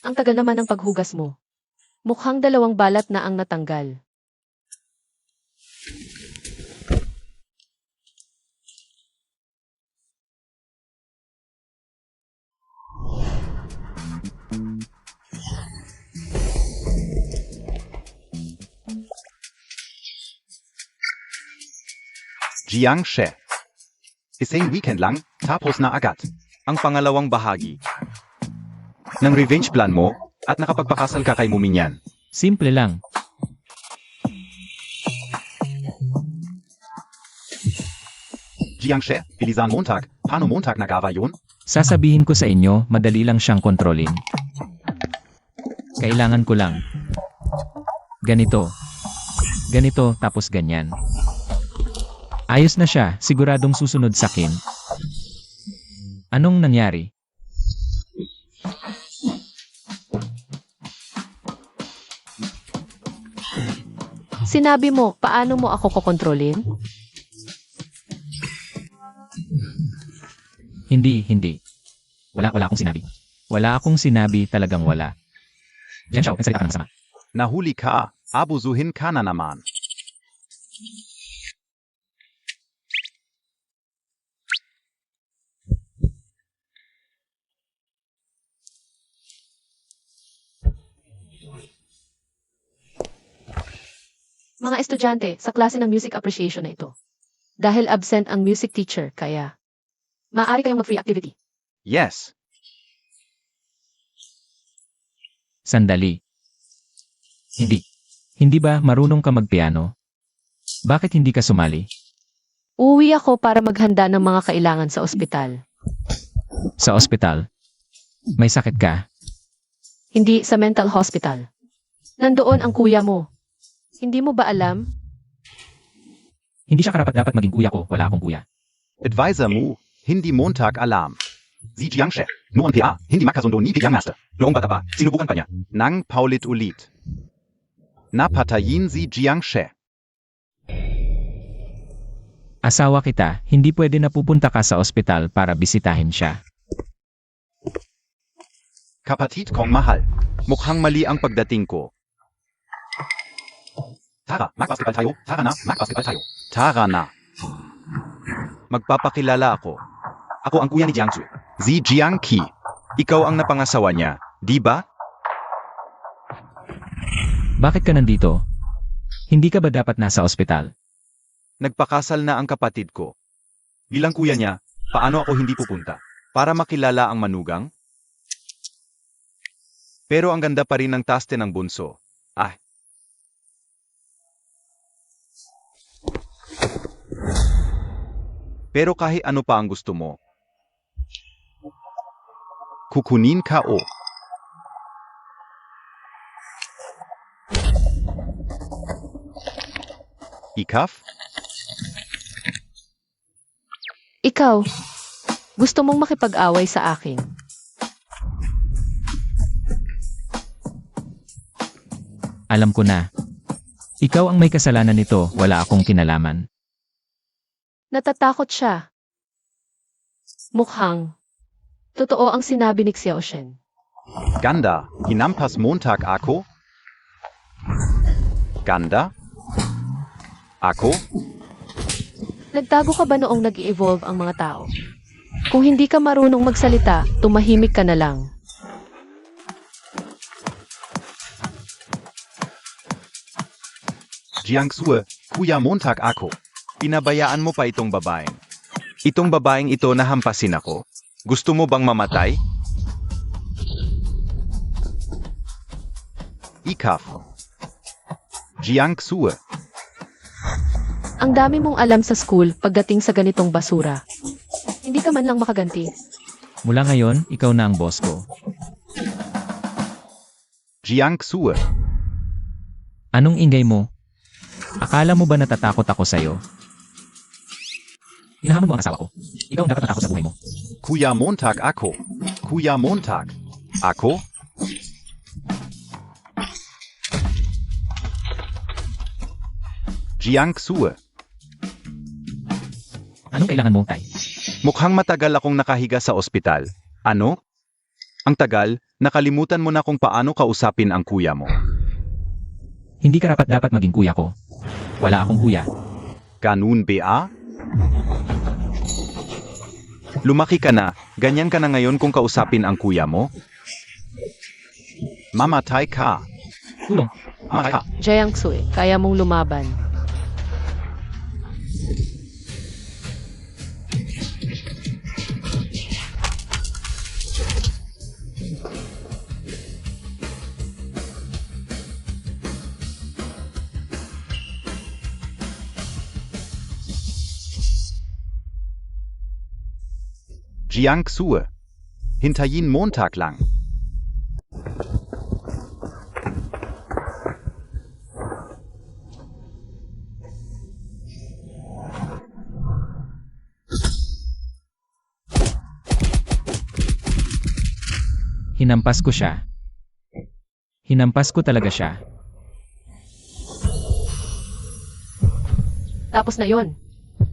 Ang tagal naman ng paghugas mo. Mukhang 2 balat na ang natanggal. Jiangxe. Isang weekend lang, tapos na agad. Ang pangalawang bahagi ng revenge plan mo at nakapagpakasal ka kay Muminyan. Simple lang. Jiangxe, bilisan Montag, paano Montag nagawa yun? Sasabihin ko sa inyo, madali lang siyang kontrolin. Kailangan ko lang. Ganito. Ganito, tapos ganyan. Ayos na siya, siguradong susunod sa akin. Anong nangyari? Sinabi mo, paano mo ako kokontrolin? Hindi. Wala akong sinabi. Wala akong sinabi, talagang wala. Diyan siya, nagsalita ka ng masama. Nahuli ka, abusuhin ka na naman. Mga estudyante, sa klase ng music appreciation na ito. Dahil absent ang music teacher, kaya maaari kayong mag-free activity. Yes. Sandali. Hindi ba marunong ka magpiano? Bakit hindi ka sumali? Uuwi ako para maghanda ng mga kailangan sa ospital. Sa ospital? May sakit ka? hindi sa mental hospital. Nandoon ang kuya mo. Hindi mo ba alam? Hindi siya karapat-dapat maging kuya ko, wala akong kuya. Advisor Mu, hindi Montag Alarm. Si Jiang She, noon PA, hindi makasundo ni Pigang Master. Noong bata pa, sinubukan pa niya. Nang paulit-ulit. Napatayin si Jiang She. Asawa kita, hindi pwede na pupunta ka sa ospital para bisitahin siya. Kapatid kong mahal. Mukhang mali ang pagdating ko. Tara, mag-basketball tayo. Tara na, mag-basketball tayo. Tara na. Magpapakilala ako. Ako ang kuya ni Jiangsu. Si Jiang Qi. Ikaw ang napangasawa niya, di ba? Bakit ka nandito? Hindi ka ba dapat nasa ospital? Nagpakasal na ang kapatid ko. Bilang kuya niya, paano ako hindi pupunta? Para makilala ang manugang? Pero ang ganda pa rin ng taste ng bunso. Pero kahit ano pa ang gusto mo. Kukunin ka o. Ikaf? Ikaw, gusto mong makipag-away sa akin. Alam ko na. Ikaw ang may kasalanan nito, wala akong kinalaman. Natatakot siya. Mukhang. Totoo ang sinabi ni Xiaoshen. Ganda, hinampas Montag ako? Ganda? Ako? Nagtago ka ba noong nag-evolve ang mga tao? Kung hindi ka marunong magsalita, tumahimik ka na lang. Jiangsu, Kuya Montag ako. Pinabayaan mo pa itong babaeng. Itong babaeng ito nahampasin ako. Gusto mo bang mamatay? Ikaf. Jiangsu. Ang dami mong alam sa school pagdating sa ganitong basura. Hindi ka man lang makaganti. Mula ngayon, ikaw na ang boss ko. Jiangsu. Anong ingay mo? Akala mo ba natatakot ako sa'yo? Hinahamon mo ang asawa ko. Ikaw ang dapat natakot sa buhay mo. Kuya Montag ako. Kuya Montag. Ako? Jiangsu. Anong kailangan mo, Tay? Mukhang matagal akong nakahiga sa ospital. Ano? Ang tagal, nakalimutan mo na kung paano kausapin ang kuya mo. Hindi ka dapat maging kuya ko. Wala akong kuya. Ganun ba? Lumaki ka na, ganyan ka na ngayon kung kausapin ang kuya mo? Mamatay ka. Tulong. Mamatay ka. Jiangsu, kaya mong lumaban. Jiangsu. Hintayin Montag lang. Hinampas ko siya. Hinampas ko talaga siya. Tapos na yon.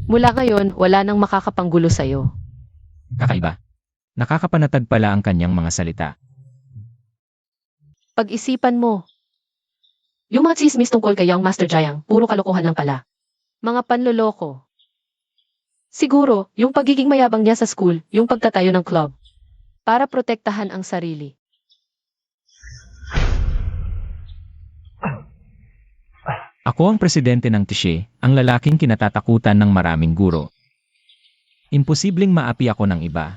Mula ngayon, wala nang makakapanggulo sa'yo. Kakaiba. Nakakapanatag pala ang kanyang mga salita. Pag-isipan mo. Yung mga chismis tungkol kay Young Master Jiang, puro kalokohan lang pala. Mga panloloko. Siguro, yung pagiging mayabang niya sa school, yung pagtatayo ng club. Para protektahan ang sarili. Ako ang presidente ng Tishe, ang lalaking kinatatakutan ng maraming guro. Imposibleng maapi ako ng iba.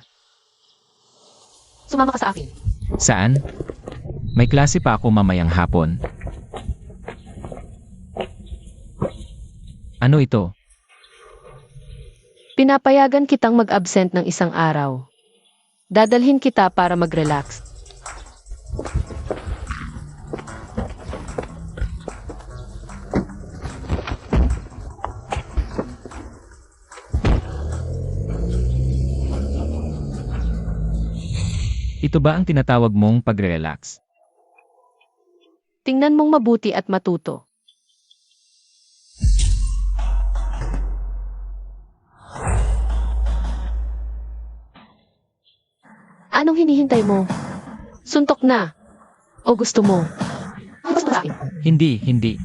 Sumama ka sa akin. Saan? May klase pa ako mamayang hapon. Ano ito? Pinapayagan kitang mag-absent ng isang araw. Dadalhin kita para mag-relax. Ito ba ang tinatawag mong pagre-relax? Tingnan mong mabuti at matuto. Anong hinihintay mo? Suntok na. O gusto mo? Gusto mo sa akin? Hindi, hindi.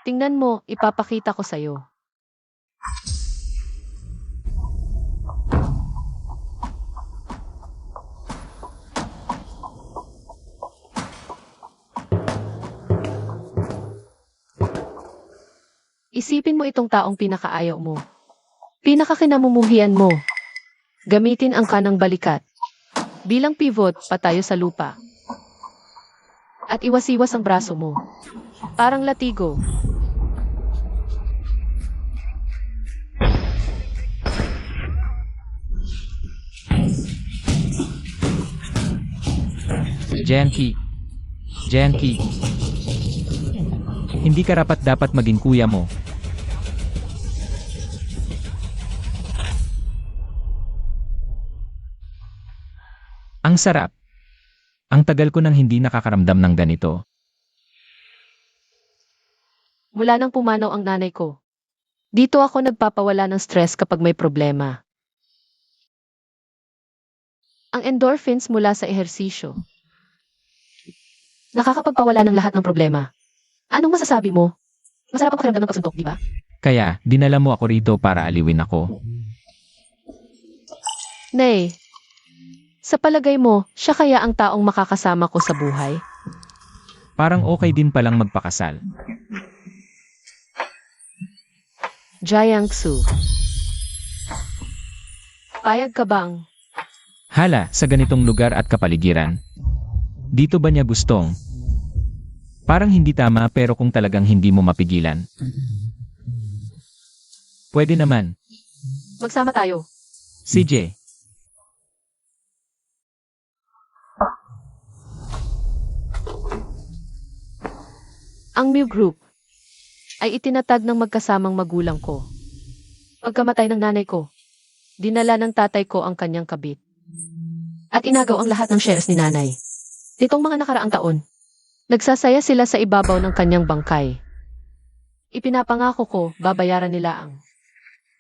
Tingnan mo, ipapakita ko sa'yo. Isipin mo itong taong pinakaayaw mo. Pinakakinamumuhian mo. Gamitin ang kanang balikat. Bilang pivot, patayo sa lupa. At iwas-iwas ang braso mo. Parang latigo. Janky. Janky. Hindi ka dapat maging kuya mo. Ang sarap. Ang tagal ko nang hindi nakakaramdam ng ganito. Mula nang pumanaw ang nanay ko. Dito ako nagpapawala ng stress kapag may problema. Ang endorphins mula sa ehersisyo. Nakakapagpawala ng lahat ng problema. Anong masasabi mo? Masarap ang pakiramdam ng pagsuntok, di ba? Kaya, dinala mo ako rito para aliwin ako. Nay, sa palagay mo, siya kaya ang taong makakasama ko sa buhay? Parang okay din palang magpakasal. Jiangsu. Payag ka bang? Hala, sa ganitong lugar at kapaligiran. Dito ba niya gustong? Parang hindi tama pero kung talagang hindi mo mapigilan. Pwede naman. Magsama tayo. CJ. Ang Mew Group ay itinatag ng magkasamang magulang ko. Pagkamatay ng nanay ko, dinala ng tatay ko ang kanyang kabit. At inagaw ang lahat ng shares ni nanay. Nitong mga nakaraang taon, nagsasaya sila sa ibabaw ng kanyang bangkay. Ipinapangako ko, babayaran nila ang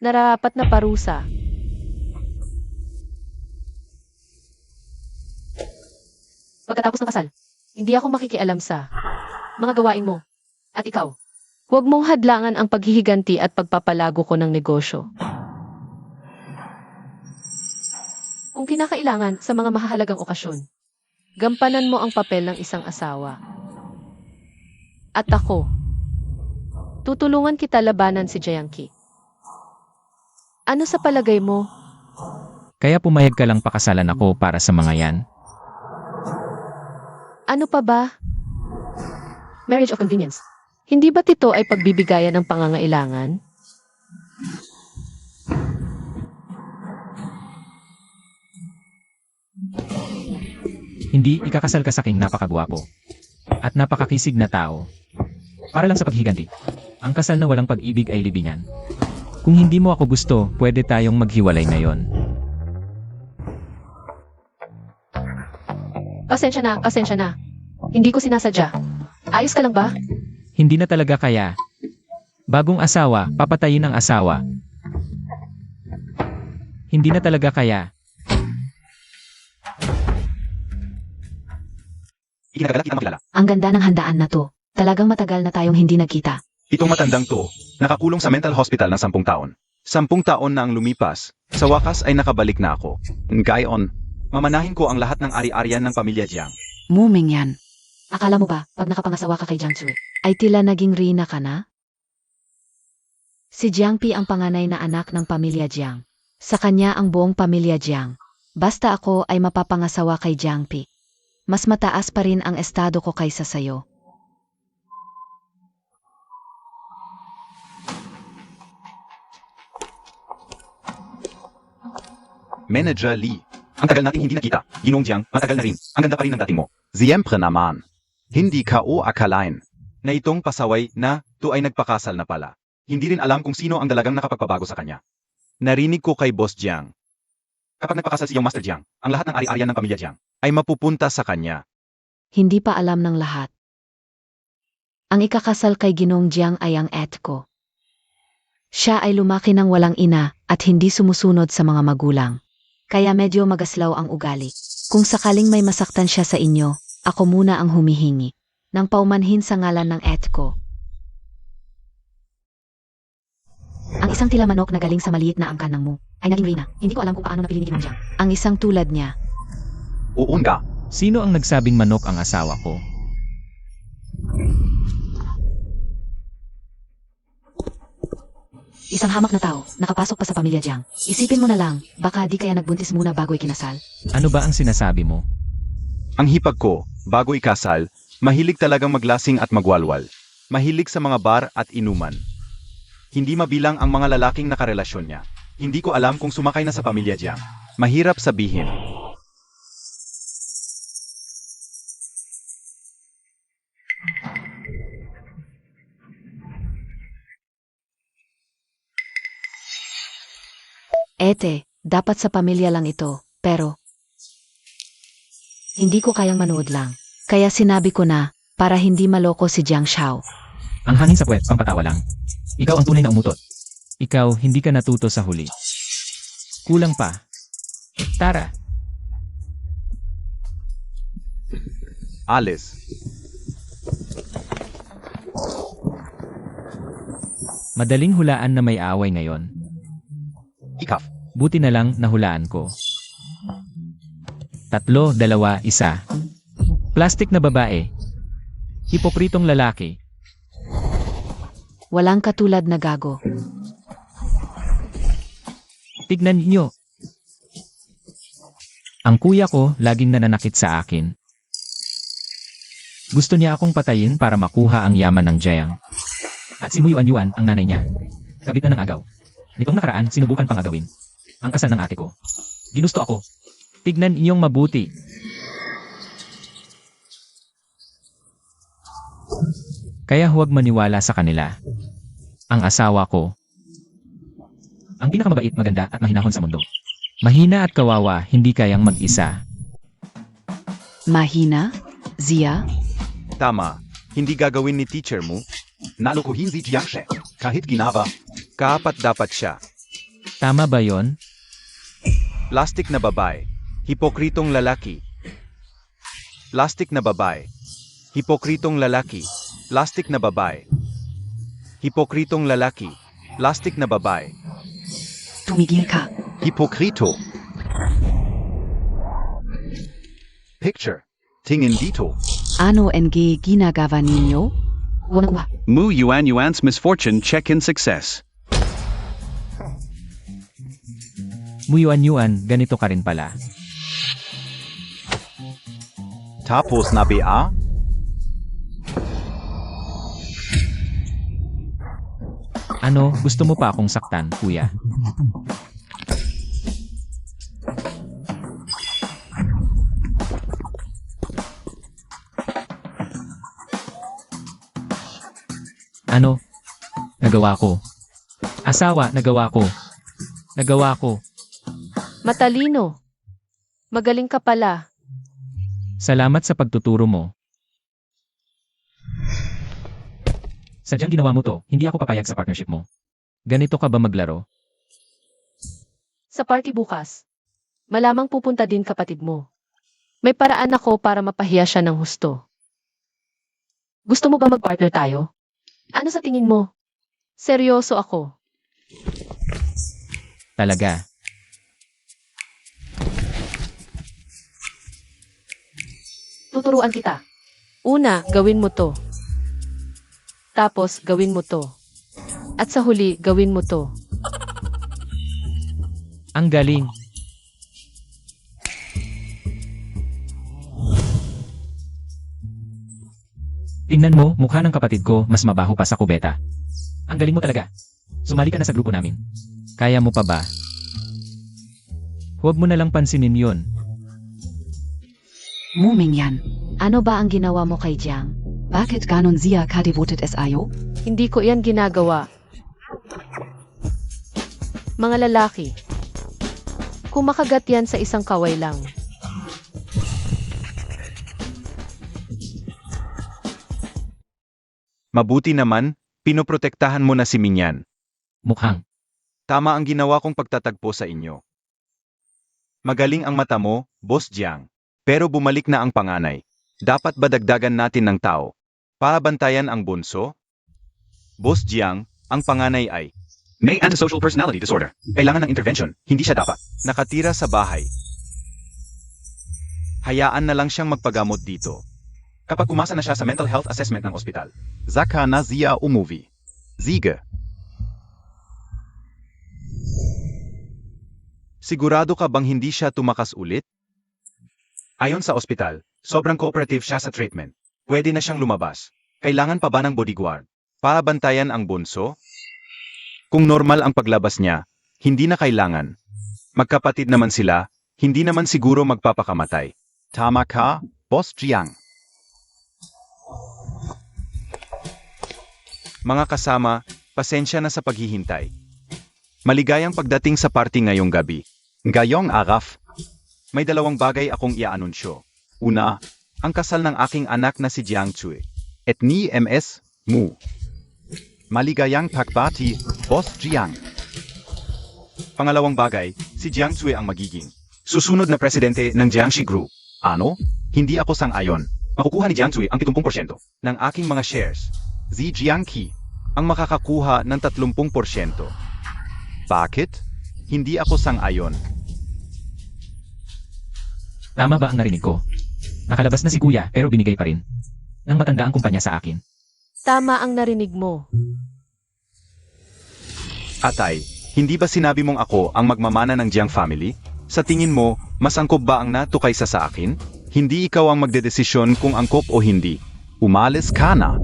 nararapat na parusa. Pagkatapos ng kasal, hindi ako makikialam sa mga gawain mo. At ikaw, huwag mong hadlangan ang paghihiganti at pagpapalago ko ng negosyo. Kung kinakailangan sa mga mahahalagang okasyon, gampanan mo ang papel ng isang asawa. At ako, tutulungan kita labanan si Jiangky. Ano sa palagay mo? Kaya pumayag ka lang pakasalan ako para sa mga yan. Ano pa ba? Marriage of convenience. Hindi ba't ito ay pagbibigayan ng pangangailangan? Hindi ikakasal ka sa aking napakagwapo at napakakisig na tao. Para lang sa paghiganti. Ang kasal na walang pag-ibig ay libingan. Kung hindi mo ako gusto, pwede tayong maghiwalay ngayon. Pasensya na. Hindi ko sinasadya. Ayos ka lang ba? Hindi na talaga kaya. Bagong asawa, papatayin ang asawa. Hindi na talaga kaya. Ikinagalang kita makilala. Ang ganda ng handaan na to. Talagang matagal na tayong hindi nagkita. Itong matandang to, nakakulong sa mental hospital ng 10 taon. 10 taon na ang lumipas, sa wakas ay nakabalik na ako. Ngayon, mamanahin ko ang lahat ng ari-arian ng pamilya Jiang. Mu Mingyan. Akala mo ba, pag nakapangasawa ka kay Jiangsu, Ay tila naging reyna ka na? Si Jiangpi ang panganay na anak ng pamilya Jiang. Sa kanya ang buong pamilya Jiang. Basta ako ay mapapangasawa kay Jiangpi. Mas mataas pa rin ang estado ko kaysa sayo. Manager Lee. Ang tagal nating hindi nakita. Ginong Jiang, matagal na rin. Ang ganda pa rin ng dating mo. Siempre naman. Hindi ka o akalain. Na itong pasaway na to ay nagpakasal na pala. Hindi rin alam kung sino ang dalagang nakapagpabago sa kanya. Narinig ko kay Boss Jiang Kapag nagpakasal si Yung Master Jiang, ang lahat ng ari-arian ng pamilya Jiang. ay mapupunta sa kanya. Hindi pa alam ng lahat. Ang ikakasal kay Ginong Jiang ay ang ko. Siya ay lumaki ng walang ina at hindi sumusunod sa mga magulang. Kaya medyo magaslaw ang ugali. Kung sakaling may masaktan siya sa inyo, ako muna ang humihingi ng paumanhin sa ngalan ng ko. Ang isang tila manok na galing sa maliit na angkan ng Mu ay naging reyna. Hindi ko alam kung paano napili ni Ginong Jiang. Ang isang tulad niya. Uunga. Sino ang nagsabing manok ang asawa ko? Isang hamak na tao, nakapasok pa sa pamilya Jiang. Isipin mo na lang, baka di kaya nagbuntis muna bago ikinasal. Ano ba ang sinasabi mo? Ang hipag ko, bago ikasal, mahilig talagang maglasing at magwalwal. Mahilig sa mga bar at inuman. Hindi mabilang ang mga lalaking nakarelasyon niya. Hindi ko alam kung sumakay na sa pamilya Jiang. Mahirap sabihin. Dapat sa pamilya lang ito, pero hindi ko kayang manood lang. Kaya sinabi ko na, para hindi maloko si Jiang Shao. Ang hangin sa puwet, pampatawa lang. Ikaw ang tunay na umutot. Ikaw, hindi ka natuto sa huli. Kulang pa. Tara. Alis. Madaling hulaan na may away ngayon. Ikaf. Buti na lang nahulaan ko. 3, 2, 1. Plastik na babae. Hipokritong lalaki. Walang katulad na gago. Tignan niyo. Ang kuya ko laging nananakit sa akin. Gusto niya akong patayin para makuha ang yaman ng Jiang. At si Muyuan Yuan ang nanay niya. Kabit na ng agaw. Nitong nakaraan, sinubukan pang agawin ang kasal ng ate ko. Ginusto ako. Tignan inyong mabuti. Kaya huwag maniwala sa kanila. Ang asawa ko, ang pinakamabait, maganda at mahinahon sa mundo. Mahina at kawawa, hindi kayang mag-isa. Mahina? Zia? Tama. Hindi gagawin ni teacher mo. Nalukuhin si Jiang She. Kahit ginaba. Kaapat dapat siya. Tama ba yon? Plastik na babae. Hipokritong lalaki. Plastik na babae. Hipokritong lalaki. Plastik na babae. Hipokritong lalaki. Plastik na babae. Tumigil ka. Hipokrito. Picture. Tingin dito. Ano NG ginagawa ninyo? Wala. Mu Yuan Yuan's misfortune check-in success. Muyuan Yuan, ganito ka rin pala. Tapos na ba? Ano, gusto mo pa akong saktan, kuya? Ano? Nagawa ko. Asawa, nagawa ko. Nagawa ko. Matalino. Magaling ka pala. Salamat sa pagtuturo mo. Sadyang ginawa mo to, hindi ako papayag sa partnership mo. Ganito ka ba maglaro? Sa party bukas. Malamang pupunta din kapatid mo. May paraan ako para mapahiya siya ng husto. Gusto mo ba mag-partner tayo? Ano sa tingin mo? Seryoso ako. Talaga. Tuturuan kita. Una, gawin mo to. Tapos, gawin mo to. At sa huli, gawin mo to. Ang galing. Tingnan mo, mukha ng kapatid ko mas mabaho pa sa kubeta. Ang galing mo talaga. Sumali ka na sa grupo namin. Kaya mo pa ba? Huwag mo na lang pansinin yun. Mu Mingyan. Ano ba ang ginawa mo kay Jiang? Bakit ganon siya ka-devoted SIO? Hindi ko iyan ginagawa. Mga lalaki. Kung makagat yan sa isang kaway lang. Mabuti naman, pinoprotektahan mo na si Mingyan. Mukhang. Tama ang ginawa kong pagtatagpo sa inyo. Magaling ang mata mo, Boss Jiang. Pero bumalik na ang panganay. Dapat ba dagdagan natin ng tao? Pabantayan ang bunso? Boss Jiang, ang panganay ay May antisocial personality disorder. Kailangan ng intervention. Hindi siya dapat. nakatira sa bahay. Hayaan na lang siyang magpagamot dito. Kapag umasa na siya sa mental health assessment ng ospital. Saka na siya umuwi. Sige. Sigurado ka bang hindi siya tumakas ulit? Ayon sa ospital, sobrang cooperative siya sa treatment. Pwede na siyang lumabas. Kailangan pa ba ng bodyguard? Pabantayan ang bunso? Kung normal ang paglabas niya, hindi na kailangan. Magkapatid naman sila, hindi naman siguro magpapakamatay. Tama ka, Boss Jiang. Mga kasama, pasensya na sa paghihintay. Maligayang pagdating sa party ngayong gabi. Ngayong araf, may dalawang bagay akong iaanunsyo. Una, ang kasal ng aking anak na si Jiang Cui. Et ni MS Mu. Maligayang pagbati, Boss Jiang. Pangalawang bagay, si Jiang Cui ang magiging susunod na presidente ng Jiangxi Group. Ano? Hindi ako sang-ayon. Makukuha ni Jiang Cui ang 70% Ng aking mga shares. Si Jiang Qi ang makakakuha ng 30%. Bakit? Hindi ako sang-ayon. Tama ba ang narinig ko? Nakalabas na si kuya pero binigay pa rin. Nang matanda ang kumpanya sa akin. Tama ang narinig mo. Atay, hindi ba sinabi mong ako ang magmamana ng Jiang family? Sa tingin mo, mas angkop ba ang nato kaysa sa akin? Hindi ikaw ang magdedesisyon kung angkop o hindi. Umalis ka na.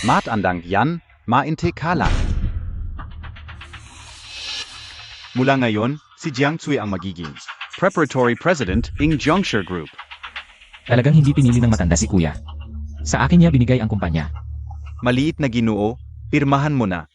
Matandang yan, mainte ka lang. Mula ngayon, si Jiang Cui ang magiging Preparatory President, Ing Zhongsher Group. Talagang hindi pinili ng matanda si kuya. Sa akin niya binigay ang kumpanya. maliit na Ginoo, pirmahan mo na.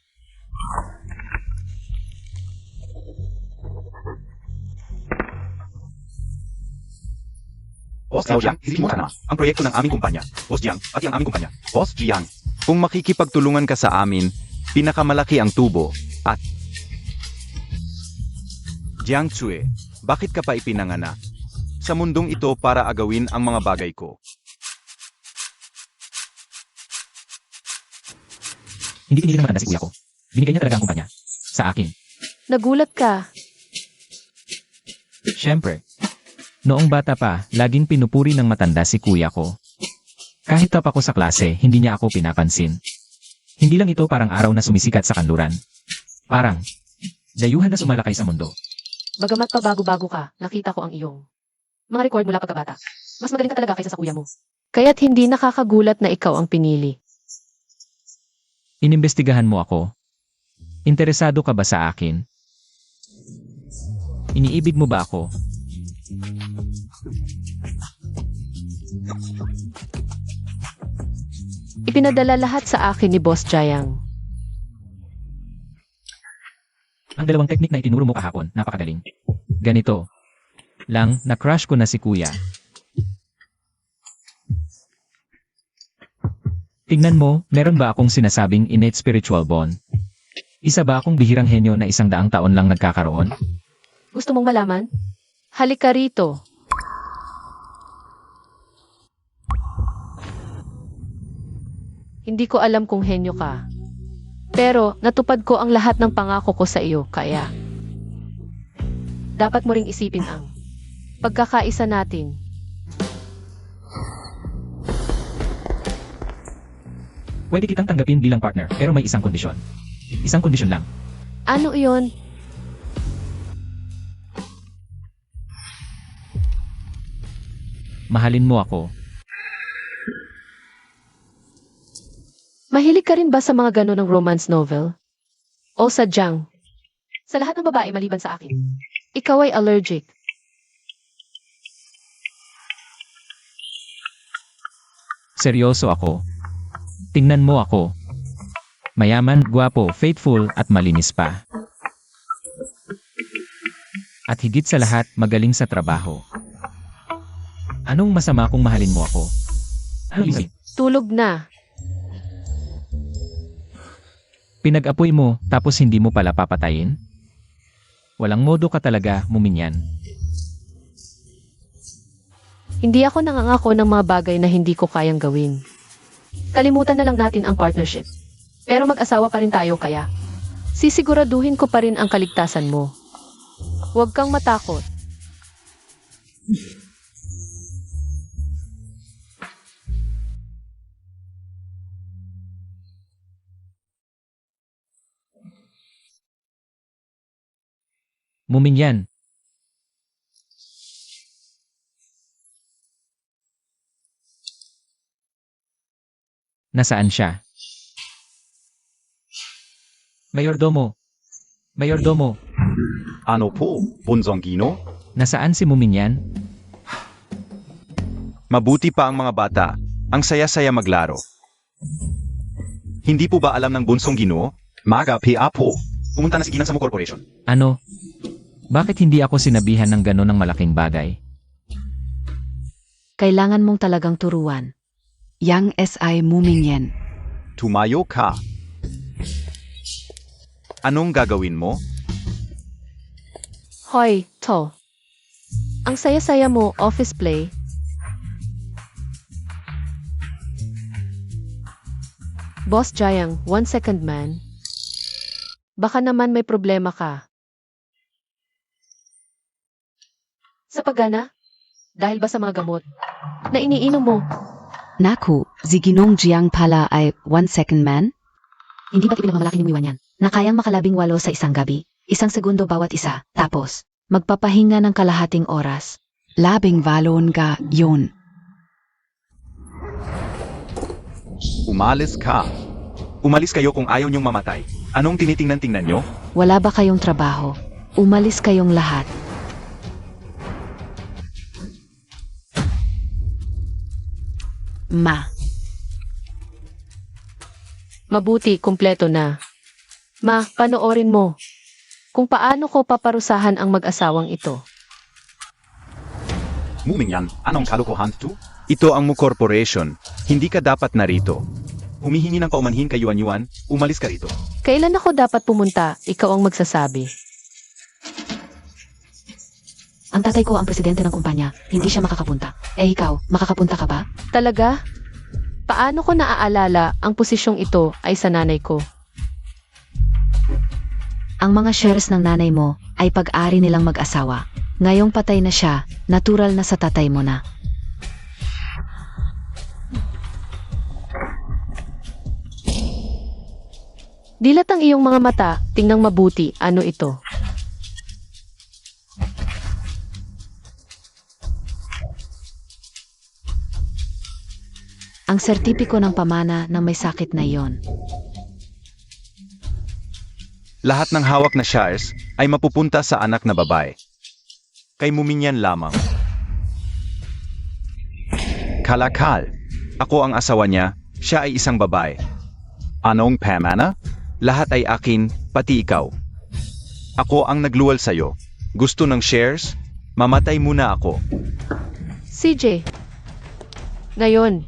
Boss Jiang, hindi mo na ang proyekto ng aming kumpanya. Boss Jiang, pati ang aming kumpanya. Boss Jiang, kung makikipagtulungan ka sa amin, pinakamalaki ang tubo, at Jiang Cui, bakit ka pa ipinanganak? Sa mundong ito para agawin ang mga bagay ko. Hindi pinili ng matanda si kuya ko. Binigay niya talaga ang kumpanya. Sa akin. Nagulat ka. Siyempre. Noong bata pa, laging pinupuri ng matanda si kuya ko. Kahit top ako sa klase, hindi niya ako pinapansin. Hindi lang ito parang araw na sumisikat sa kanluran. Parang, dayuhan na sumalakay sa mundo. Bagamat pa bago-bago ka, nakita ko ang iyong mga record mula pagkabata. Mas magaling ka talaga kaysa sa kuya mo. Kaya't hindi nakakagulat na ikaw ang pinili. Inimbestigahan mo ako. Interesado ka ba sa akin? Iniibig mo ba ako? Ipinadala lahat sa akin ni Boss Jiang. Ang dalawang teknik na itinuro mo kahapon, napakagaling. Ganito. Lang, na-crush ko na si kuya. Tingnan mo, meron ba akong sinasabing innate spiritual bond? Isa ba akong bihirang henyo na 100 taon lang nagkakaroon? Gusto mong malaman? Halika rito. Hindi ko alam kung henyo ka. Pero natupad ko ang lahat ng pangako ko sa iyo, kaya dapat mo ring isipin ang pagkakaisa natin. Pwede kitang tanggapin bilang partner, pero may isang kondisyon. Isang kondisyon lang. Ano iyon? Mahalin mo ako. Mahilig ka rin ba sa mga gano'n ng romance novel? O sadyang, sa lahat ng babae maliban sa akin? Ikaw ay allergic. Seryoso ako. Tingnan mo ako. Mayaman, gwapo, faithful, at malinis pa. At higit sa lahat, magaling sa trabaho. Anong masama kung mahalin mo ako? Ano Tulog na. Pinag-apoy mo, tapos hindi mo pala papatayin? Walang modo ka talaga, Muminyan. Hindi ako nangangako ng mga bagay na hindi ko kayang gawin. Kalimutan na lang natin ang partnership. Pero mag-asawa pa rin tayo kaya. Sisiguraduhin ko pa rin ang kaligtasan mo. Huwag kang matakot. Muminyan. Nasaan siya? Mayordomo. Mayordomo. Ano po, Bunzongino? Nasaan si Muminyan? Mabuti pa ang mga bata. Ang saya-saya maglaro. Hindi po ba alam ng bunsong Ginoo? Maga PA po. Pumunta na si Ginang sa Mo Corporation. Ano? Bakit hindi ako sinabihan ng gano'n ng malaking bagay? Kailangan mong talagang turuan. Yang SI Mumingyan. Tumayo ka. Anong gagawin mo? Hoy, to. Ang saya-saya mo, office play. Boss Jayang, 1 second man. Baka naman may problema ka. Sa pagana? Dahil ba sa mga gamot na iniinom mo? Naku, si Ginong Jiang pala ay 1 second man? Hindi ba't ipinamamalaki ni Miwan yan? Na kayang makalabing 8 sa isang gabi, 1 segundo bawat isa, tapos, magpapahinga ng kalahating oras. Labing valon ga yun. Umalis ka. Umalis kayo kung ayaw niyong mamatay. Anong tinitingnan-tingnan niyo? Wala ba kayong trabaho? Umalis kayong lahat. Ma. Mabuti, kumpleto na. Ma, panoorin mo kung paano ko paparusahan ang mag-asawang ito. Mumingyan, anong kalokohan to? Ito ang Mo Corporation. Hindi ka dapat narito. Humihingi ng paumanhin kay Yuan, umalis ka rito. Kailan ako dapat pumunta? Ikaw ang magsasabi. Ang tatay ko ang presidente ng kumpanya, hindi siya makakapunta. Eh ikaw, makakapunta ka ba? Talaga? Paano ko naaalala ang posisyong ito ay sa nanay ko? Ang mga shares ng nanay mo ay pag-ari nilang mag-asawa. Ngayong patay na siya, natural na sa tatay mo na. Dilat ang iyong mga mata, tingnan mabuti, ano ito? Ang sertipiko ng pamana na may sakit na iyon. Lahat ng hawak na shares ay mapupunta sa anak na babae. Kay Muminyan lamang. Kalakal. Ako ang asawa niya, siya ay isang babae. Anong pamana? Lahat ay akin, pati ikaw. Ako ang nagluwal sa'yo. Gusto ng shares? Mamatay muna ako. CJ. Ngayon,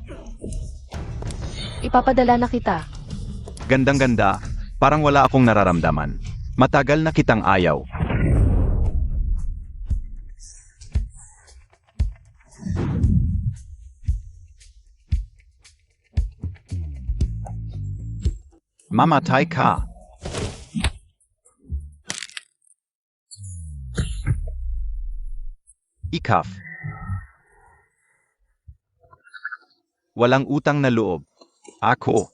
ipapadala na kita. Gandang-ganda, parang wala akong nararamdaman. Matagal na kitang ayaw. Mamatay ka. Ikaf. Walang utang na loob. Ako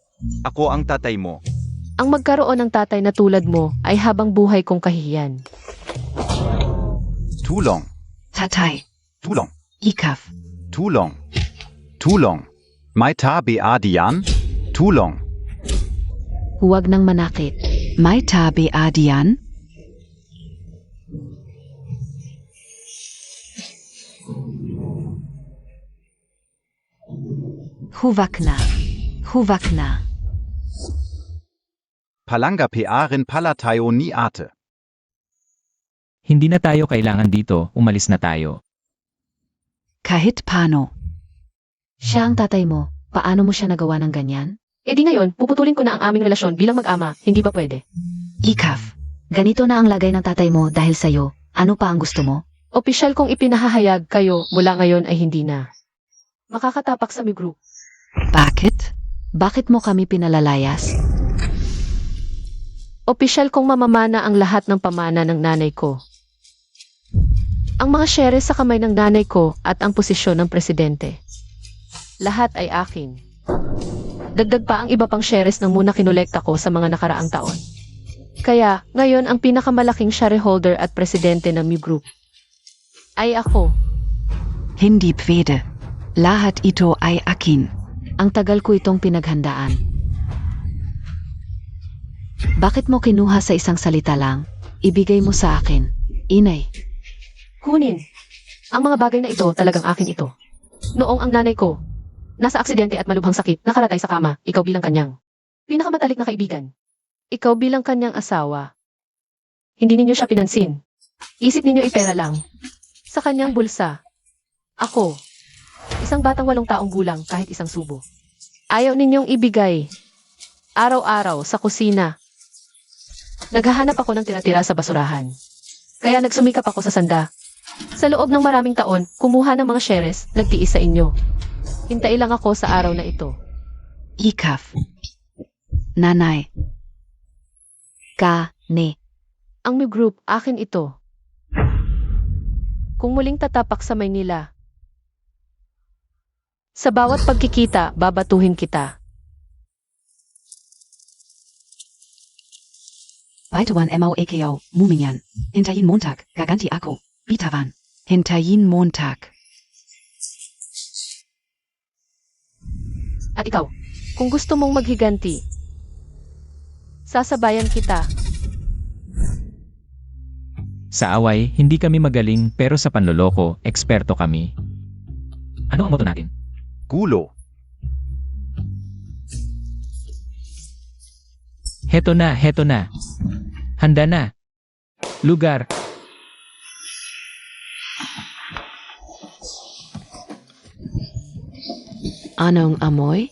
ang tatay mo. Ang magkaroon ng tatay na tulad mo ay habang buhay kong kahihiyan. Tulong, Tatay. tulong, Ikaf. tulong, tulong. May tabi adiyan? Tulong. Huwag nang manakit. May tabi adian? Huwag na. Huwag na. Palanga pa rin pala tayo ni ate. Hindi na tayo kailangan dito, umalis na tayo. Kahit paano. Siya ang tatay mo. Paano mo siya nagawa ng ganyan? E di ngayon, puputulin ko na ang aming relasyon bilang mag-ama, hindi ba pwede? Ikaf. Ganito na ang lagay ng tatay mo dahil sa'yo. Ano pa ang gusto mo? Opisyal kong ipinahahayag kayo mula ngayon ay hindi na. Makakatapak sa group. Bakit? Bakit mo kami pinalalayas? Opisyal kong mamamana ang lahat ng pamana ng nanay ko. Ang mga shares sa kamay ng nanay ko at ang posisyon ng presidente. Lahat ay akin. Dagdag pa ang iba pang shares ng muna kinolekta ko sa mga nakaraang taon. Kaya, ngayon ang pinakamalaking shareholder at presidente ng Mi Group ay ako. Hindi pwede. Lahat ito ay akin. Ang tagal ko itong pinaghandaan. Bakit mo kinuha sa isang salita lang? Ibigay mo sa akin. Inay. Kunin. Ang mga bagay na ito talagang akin ito. Noong ang nanay ko, nasa aksidente at malubhang sakit, nakaratay sa kama, ikaw bilang kanyang pinakamatalik na kaibigan. Ikaw bilang kanyang asawa. Hindi ninyo siya pinansin. Isip ninyo ipera lang. Sa kanyang bulsa. Ako, isang batang 8 taong gulang kahit isang subo. Ayaw ninyong ibigay. Araw-araw sa kusina. Naghahanap ako ng tira-tira sa basurahan. Kaya nagsumikap ako sa sanda. Sa loob ng maraming taon, kumuha ng mga shares, nagtiis sa inyo. Hintay lang ako sa araw na ito. Ikaf. Nanay. Ni. Ang Mi Group, akin ito. Kung muling tatapak sa Maynila, sa bawat pagkikita, babatuhin kita. Baitawan MOAKO, Mumingan. Hintayin Montag, gaganti ako. Bitawan. Hintayin Montag. At ikaw, kung gusto mong maghiganti, sasabayan kita. Sa away, hindi kami magaling pero sa panloloko, eksperto kami. Ano ang moto natin? Gulo. Heto na, heto na. Handa na. Lugar. Anong amoy?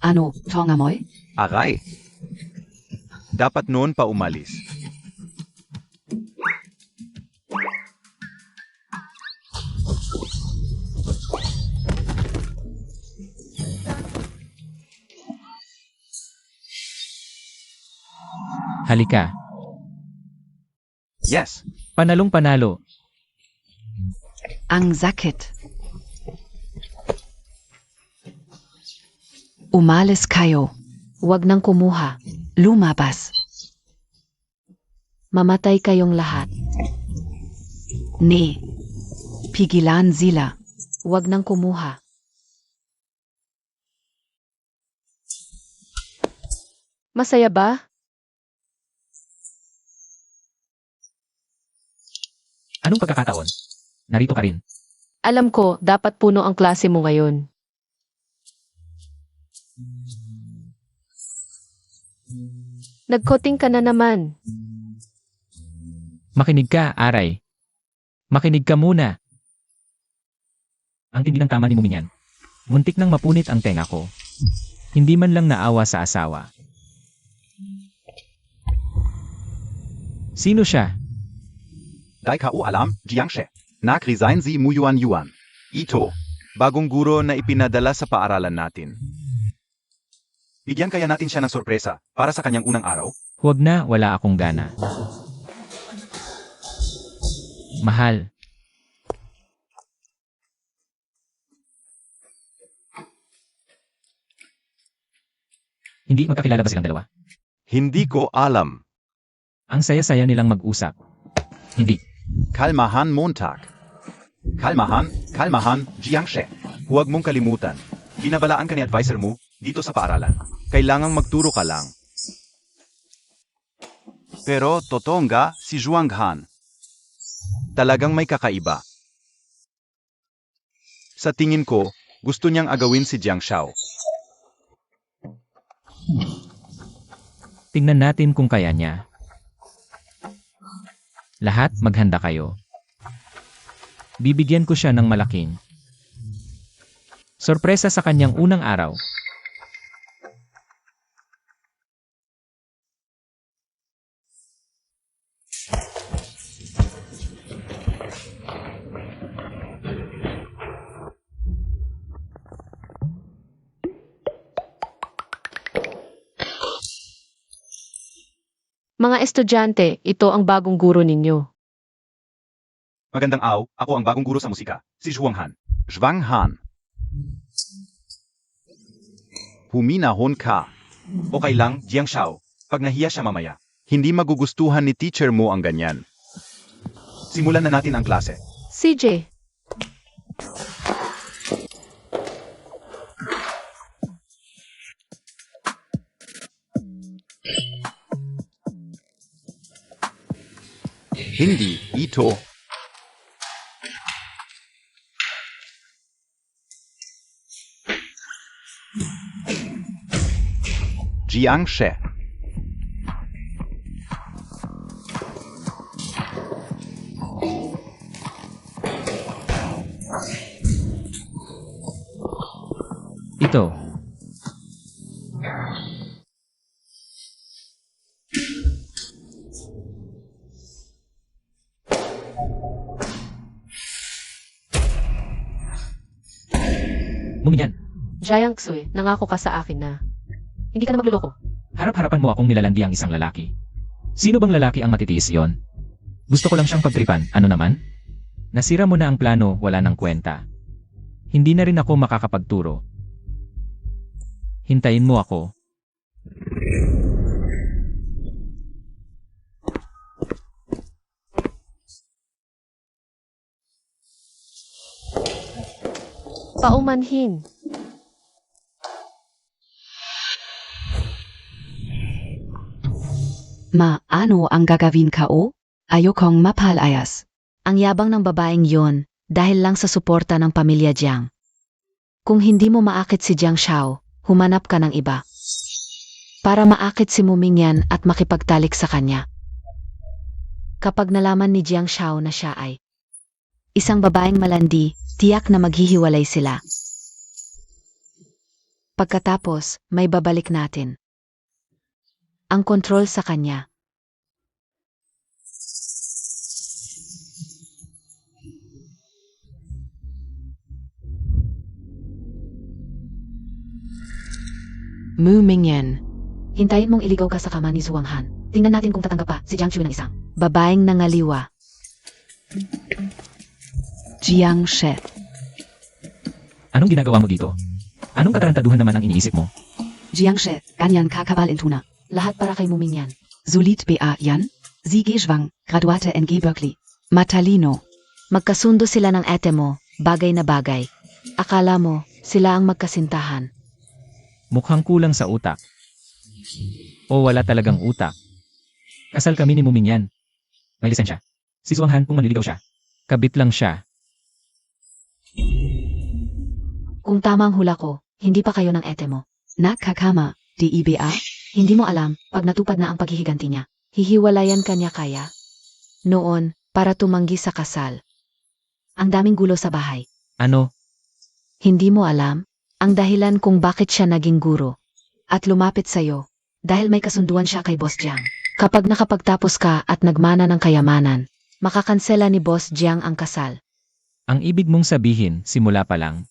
Ano, tong amoy? Aray. Dapat noon pa umalis. Halika. Yes. Panalong panalo. Ang sakit. Umalis kayo. Huwag nang kumuha. Lumabas. Mamatay kayong lahat. Ne. Pigilan sila. Huwag nang kumuha. Masaya ba? Anong pagkakataon? Narito ka rin. Alam ko, dapat puno ang klase mo ngayon. Nagkoting ka na naman. Makinig ka, Aray. Makinig ka muna. Ang tindi ng tama ni Muminyan. Muntik nang mapunit ang tenga ko. Hindi man lang naawa sa asawa. Sino siya? Dai ka alam, Jiangshe. Nakresign si Muyuan Yuan. Ito. Bagong guro na ipinadala sa paaralan natin. Bigyan kaya natin siya ng sorpresa para sa kanyang unang araw? Huwag na, wala akong gana. Mahal. Hindi magkakilala ba silang dalawa? Hindi ko alam. Ang saya-saya nilang mag-usap. Hindi. Kalmahan Montag. Kalmahan, kalmahan, Jiangshe. Huwag mong kalimutan. Binabalaan ka ni advisor mo dito sa paaralan. Kailangang magturo ka lang. Pero totoo nga si Zhuang Han. Talagang may kakaiba. Sa tingin ko, gusto niyang agawin si Jiang Shao. Tingnan natin kung kaya niya. Lahat maghanda kayo. Bibigyan ko siya ng malaking sorpresa sa kanyang unang araw. Mga estudyante, ito ang bagong guro ninyo. Magandang ako ang bagong guro sa musika, si Zhuang Han. Zhuang Han. Huminahon ka. Okay lang, Jiang Shao. Pag nahiya siya mamaya. Hindi magugustuhan ni teacher mo ang ganyan. Simulan na natin ang klase. CJ, Hindi ito. Jiang She. Ito. Muminyan, Jiang Xue, nangako ka sa akin na hindi ka na magluloko. harap-harapan mo akong nilalandi ang isang lalaki. Sino bang lalaki ang matitiis yon? Gusto ko lang siyang pagtripan, ano naman? Nasira mo na ang plano, wala nang kwenta. Hindi na rin ako makakapagturo. Hintayin mo ako. Paumanhin. Ano ang gagawin ko? Ayokong mapalayas. Ang yabang ng babaeng yon dahil lang sa suporta ng pamilya Jiang. Kung hindi mo maakit si Jiang Shao, humanap ka ng iba. Para maakit si Mumingyan at makipagtalik sa kanya. Kapag nalaman ni Jiang Shao na siya ay isang babaeng malandi, tiyak na maghihiwalay sila. Pagkatapos, may babalik natin ang kontrol sa kanya. Mumingyan. Hintayin mong iligaw ka sa kama ni Zhuang Han. Tingnan natin kung tatanggap pa si Jiang Xue ng isang. Babaeng nangaliwa. Jiang She. Anong ginagawa mo dito? Anong katarantaduhan naman ang iniisip mo? Jiang She, ganyan kakabal in Tuna. Lahat para kay Mumingyan. Sulit ba yan? Sige Zhuang, graduate NG Berkeley. Matalino. Magkasundo sila ng ate mo, bagay na bagay. Akala mo, sila ang magkasintahan. Mukhang kulang sa utak. O wala talagang utak. Kasal kami ni Mumingyan. May lisensya. Si Zhuang Han kung manliligaw siya. Kabit lang siya. Kung tama ang hula ko, hindi pa kayo ng ete mo. Nakakama, DEBA? Hindi mo alam, pag natupad na ang paghihiganti niya. Hihiwalayan kanya kaya? Noon, para tumanggi sa kasal. Ang daming gulo sa bahay. Ano? Hindi mo alam ang dahilan kung bakit siya naging guro at lumapit sa'yo Dahil may kasunduan siya kay Boss Jiang. kapag nakapagtapos ka at nagmana ng kayamanan. Makakansela ni Boss Jiang ang kasal. Ang ibig mong sabihin, simula pa lang.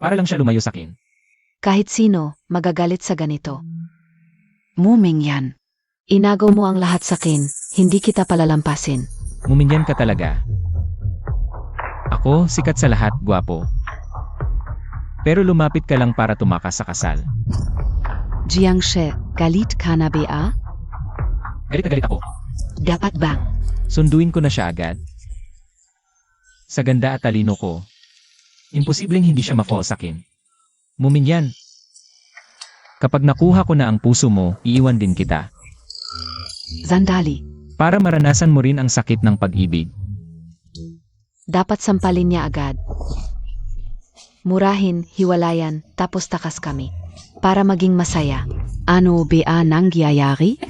Para lang siya lumayo sa akin. Kahit sino, magagalit sa ganito. Mumingyan. Inagaw mo ang lahat sa akin, hindi kita palalampasin. Mumingyan ka talaga. Ako, sikat sa lahat, gwapo. Pero lumapit ka lang para tumakas sa kasal. Jiang She, galit ka na ba? Galit na galit ako. Dapat ba? Sunduin ko na siya agad. Sa ganda at talino ko, imposibleng hindi siya ma-fall sa akin. Mumingyan. Kapag nakuha ko na ang puso mo, iiwan din kita. Sandali. Para maranasan mo rin ang sakit ng pag-ibig. Dapat sampalin niya agad. Murahin, hiwalayan, tapos takas kami. Para maging masaya. Ano ba nangyayari?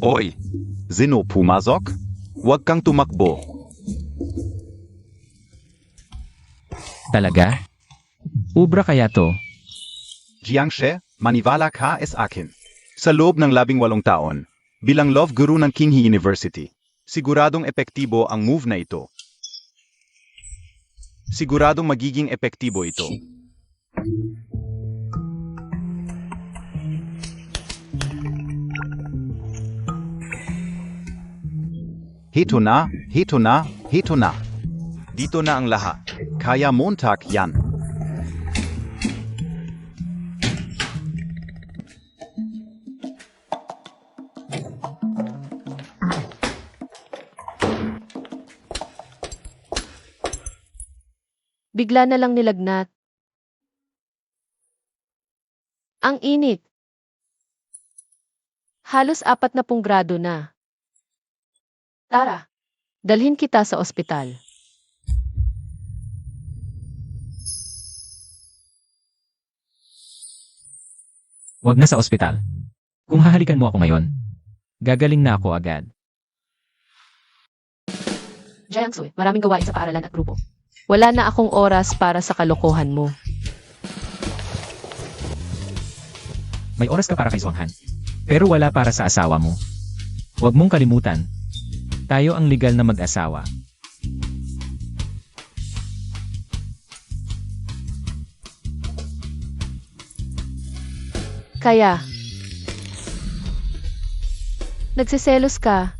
Oy, sino pumasok? Huwag kang tumakbo. Talaga? Ubra kaya to? Jiangshe, maniwala ka sa akin. Sa loob ng 18 taon, bilang love guru ng Qinghe University, siguradong epektibo ang move na ito. Siguradong magiging epektibo ito. Hito na, hito na, hito na. Dito na ang lahat. Kaya Montag yan. Bigla na lang nilagnat. Ang init. Halos 40 grado na. Tara, dalhin kita sa ospital. Huwag na sa ospital. Kung hahalikan mo ako ngayon, gagaling na ako agad. Jiangsu, maraming gawain sa paaralan at grupo. Wala na akong oras para sa kalokohan mo. May oras ka para kay Zhuang Han. Pero wala para sa asawa mo. Huwag mong kalimutan. Tayo ang legal na mag-asawa. Kaya, nagsiselos ka.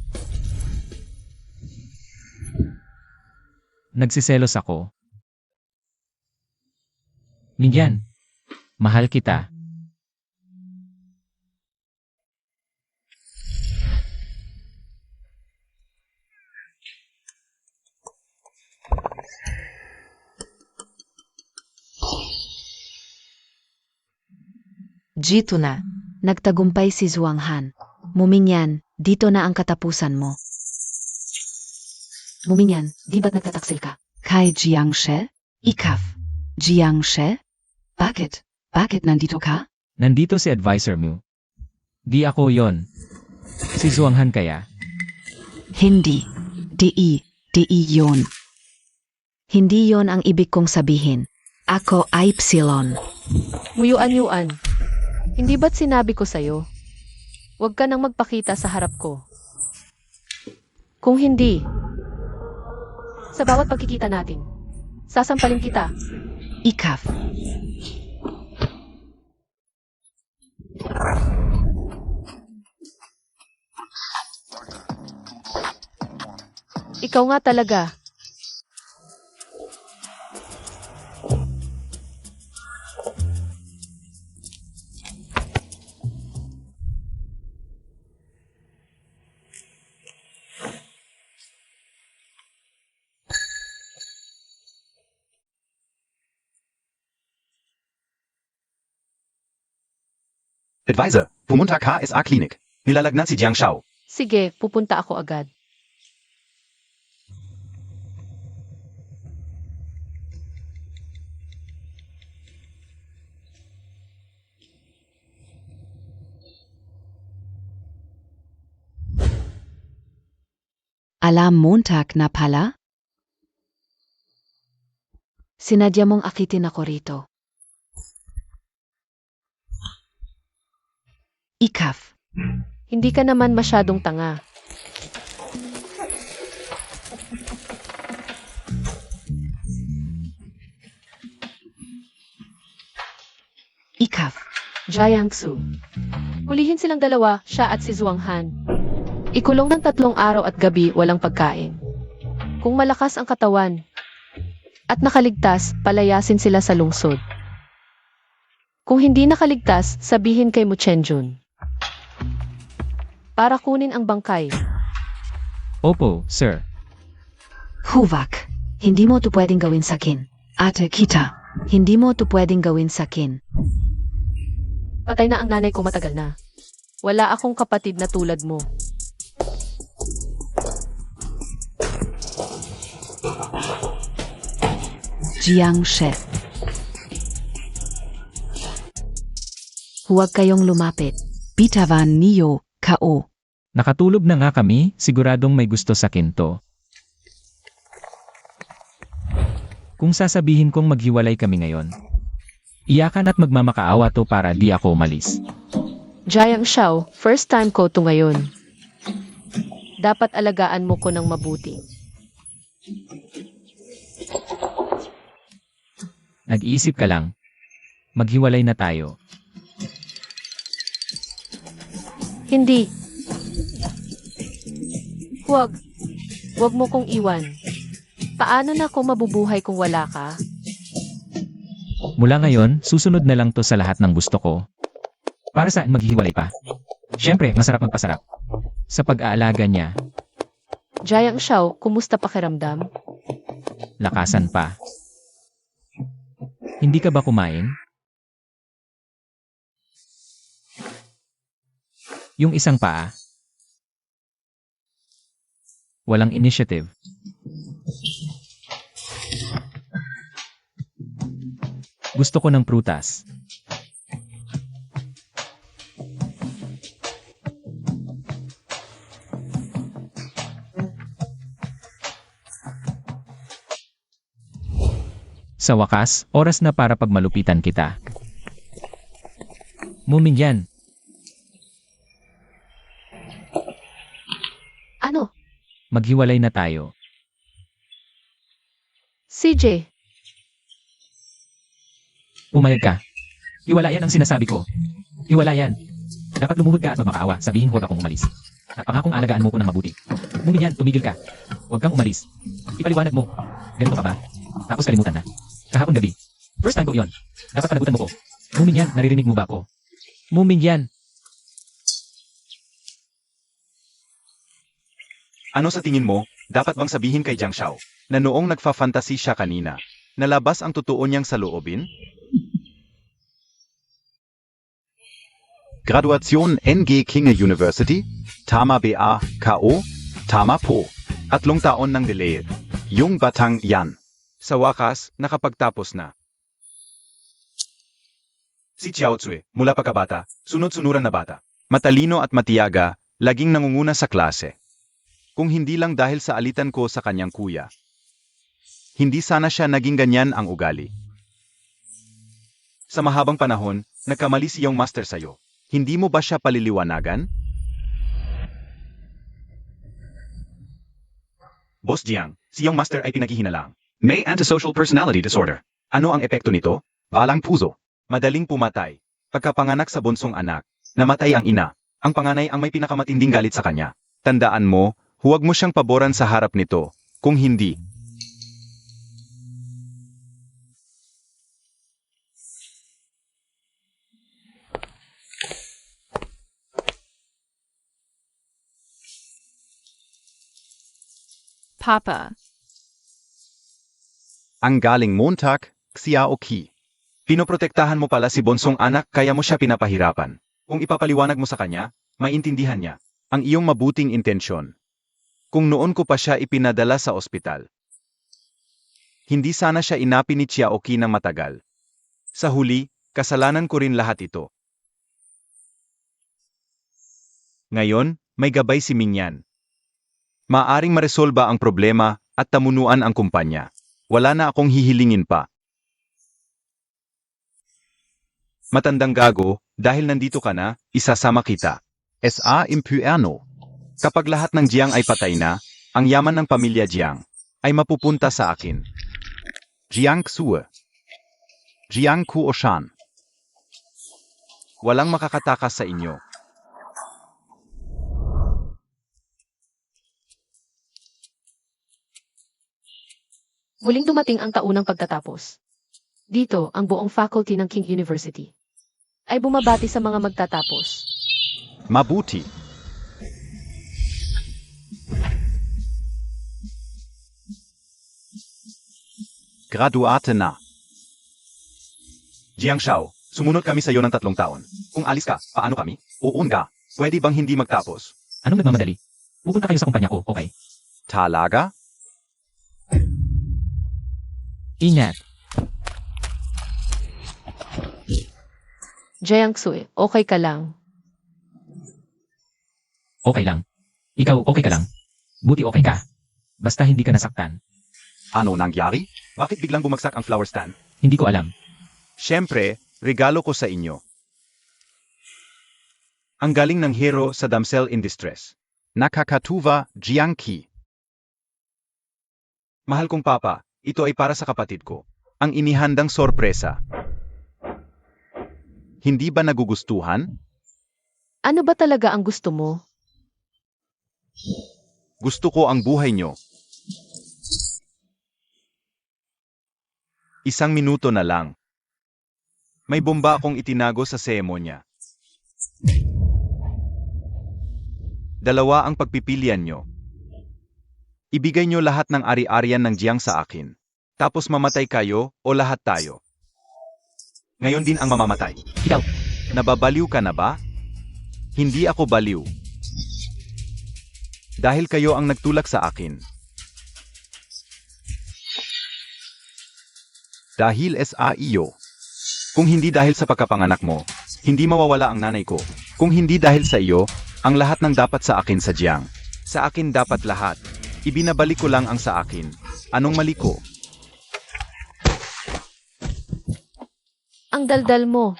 Nagsiselos ako. Mingyan, mahal kita. Dito na. Nagtagumpay si Zhuang Han. Mumingyan, dito na ang katapusan mo. Mumingyan, di ba't nagtataksil ka? Kay Jiangshe? Ikaf. Jiangshe? Bakit? Bakit nandito ka? Nandito si advisor mo. Di ako yon. Si Zhuang Han kaya. Hindi. Di yun. Hindi yon ang ibig kong sabihin. Ako ay Epsilon. Muyuan-yuan. Hindi ba't sinabi ko sa'yo? Huwag ka nang magpakita sa harap ko. Kung hindi, sa bawat pagkikita natin, sasampalin kita. Ikaf. Ikaw nga talaga. Advisor, pumunta ka sa klinik. Nilalagnat si Jiang Shao. Sige, pupunta ako agad. Alam Montag na pala? Sinadya mong akitin ako rito. Ikaf. Hindi ka naman masyadong tanga. Ikaf. Jiangsu. Hulihin silang dalawa, siya at si Zhuang Han. Ikulong ng 3 araw at gabi walang pagkain. Kung malakas ang katawan at nakaligtas, palayasin sila sa lungsod. Kung hindi nakaligtas, sabihin kay Mu Chenjun para kunin ang bangkay. Opo, sir. Huvak, hindi mo to pwedeng gawin sa akin. Ate kita. Hindi mo to pwedeng gawin sa akin. Patay na ang nanay ko matagal na. Wala akong kapatid na tulad mo. Jiangshe. Huwag kayong lumapit. Bitawan niyo, K.O. Nakatulog na nga kami, siguradong may gusto sa kinto. Kung sasabihin kong maghiwalay kami ngayon, iyakan at magmamakaawa to para di ako umalis. Jiang Xiao, first time ko to ngayon. Dapat alagaan mo ko ng mabuti. Nag-iisip ka lang. Maghiwalay na tayo. Hindi. Huwag. Huwag mo kong iwan. Paano na ako mabubuhay kung wala ka? Mula ngayon, susunod na lang to sa lahat ng gusto ko. Para saan maghiwalay pa? Siyempre, masarap magpasarap. Sa pag-aalaga niya, Jiang Xiao, kumusta pakiramdam? lakasan pa. Hindi ka ba kumain? Yung isang paa. Walang initiative. Gusto ko ng prutas. Sa wakas, oras na para pagmalupitan kita. Mumin. Ano? Maghiwalay na tayo. CJ, Pumayag ka. Iwalayan ang sinasabi ko. Iwalayan. Dapat lumuhod ka at magmakaawa. Sabihin huwag akong umalis. At pangakong alagaan mo ko ng mabuti. Mumin, tumigil ka. Huwag kang umalis. Ipaliwanag mo. Ganito ka ba? Tapos kalimutan na. Kahapon gabi. First time ko yon. Dapat panagutan mo ko. Mumin, naririnig mo ba ako? Mumin. Ano sa tingin mo, dapat bang sabihin kay Jiang Xiao na noong nagfa-fantasy siya kanina, nalabas ang totoo niyang saloobin? Graduation NG Kinge University, Tama BA, K.O., Tama Po. 3 taon ng delay. Yung batang yan. Sa wakas, nakapagtapos na. Si Xiao Tsui, mula pagkabata, sunod-sunuran na bata. Matalino at matiyaga, laging nangunguna sa klase. Kung hindi lang dahil sa alitan ko sa kanyang kuya. Hindi sana siya naging ganyan ang ugali. Sa mahabang panahon, nagkamali siyang master sa'yo. Hindi mo ba siya paliliwanagan? Boss Jiang, siyang master ay pinaghihinalang. May antisocial personality disorder. Ano ang epekto nito? Balang puso. Madaling pumatay. Pagkapanganak sa bunsong anak, namatay ang ina. Ang panganay ang may pinakamatinding galit sa kanya. Tandaan mo, huwag mo siyang paboran sa harap nito. Kung hindi, Papa. ang galing Montag, Xiaoqi. Pinoprotektahan mo pala si bonsong anak kaya mo siya pinapahirapan. Kung ipapaliwanag mo sa kanya, maintindihan niya ang iyong mabuting intensyon. Kung noon ko pa siya ipinadala sa ospital, hindi sana siya inapi ni Xiaoqi ng matagal. Sa huli, kasalanan ko rin lahat ito. Ngayon, may gabay si Mingyan. Maaring maresolba ang problema at tamunuan ang kumpanya. Wala na akong hihilingin pa. Matandang gago, dahil nandito ka na, isasama kita. S.A. Impuerno. Kapag lahat ng Jiang ay patay na, ang yaman ng pamilya Jiang ay mapupunta sa akin. Jiang Xue. Jiang Kuoshan. Walang makakatakas sa inyo. Muling dumating ang taunang pagtatapos. Dito, ang buong faculty ng King University ay bumabati sa mga magtatapos. Mabuti. Graduate na. Jiang Xiao, sumunod kami sa iyo ng 3 taon. Kung alis ka, paano kami? Uun ka. Pwede bang hindi magtapos? Anong nagmamadali? Pupunta kayo sa kumpanya ko, okay? Talaga? Ingat. Jiangsu, okay ka lang. Okay lang. Ikaw okay ka lang. Buti okay ka. Basta hindi ka nasaktan. Ano nangyari? Bakit biglang bumagsak ang flower stand? Hindi ko alam. Siyempre, regalo ko sa inyo. Ang galing ng hero sa damsel in distress. Nakakatuwa, Jiangqi. Mahal kong papa, ito ay para sa kapatid ko. Ang inihandang sorpresa. Hindi ba nagugustuhan? Ano ba talaga ang gusto mo? Gusto ko ang buhay nyo. 1 minuto na lang. May bomba akong itinago sa seremonya. 2 ang pagpipilian nyo. Ibigay nyo lahat ng ari-arian ng Jiang sa akin. Tapos mamatay kayo o lahat tayo. Ngayon din ang mamamatay. Ikaw. Nababaliw ka na ba? Hindi ako baliw. Dahil kayo ang nagtulak sa akin. Dahil sa iyo. Kung hindi dahil sa pagkapanganak mo, hindi mawawala ang nanay ko. Kung hindi dahil sa iyo, ang lahat ng dapat sa akin sa Jiang. Sa akin dapat lahat. Ibinabalik ko lang ang sa akin. Anong mali ko? Ang daldal mo.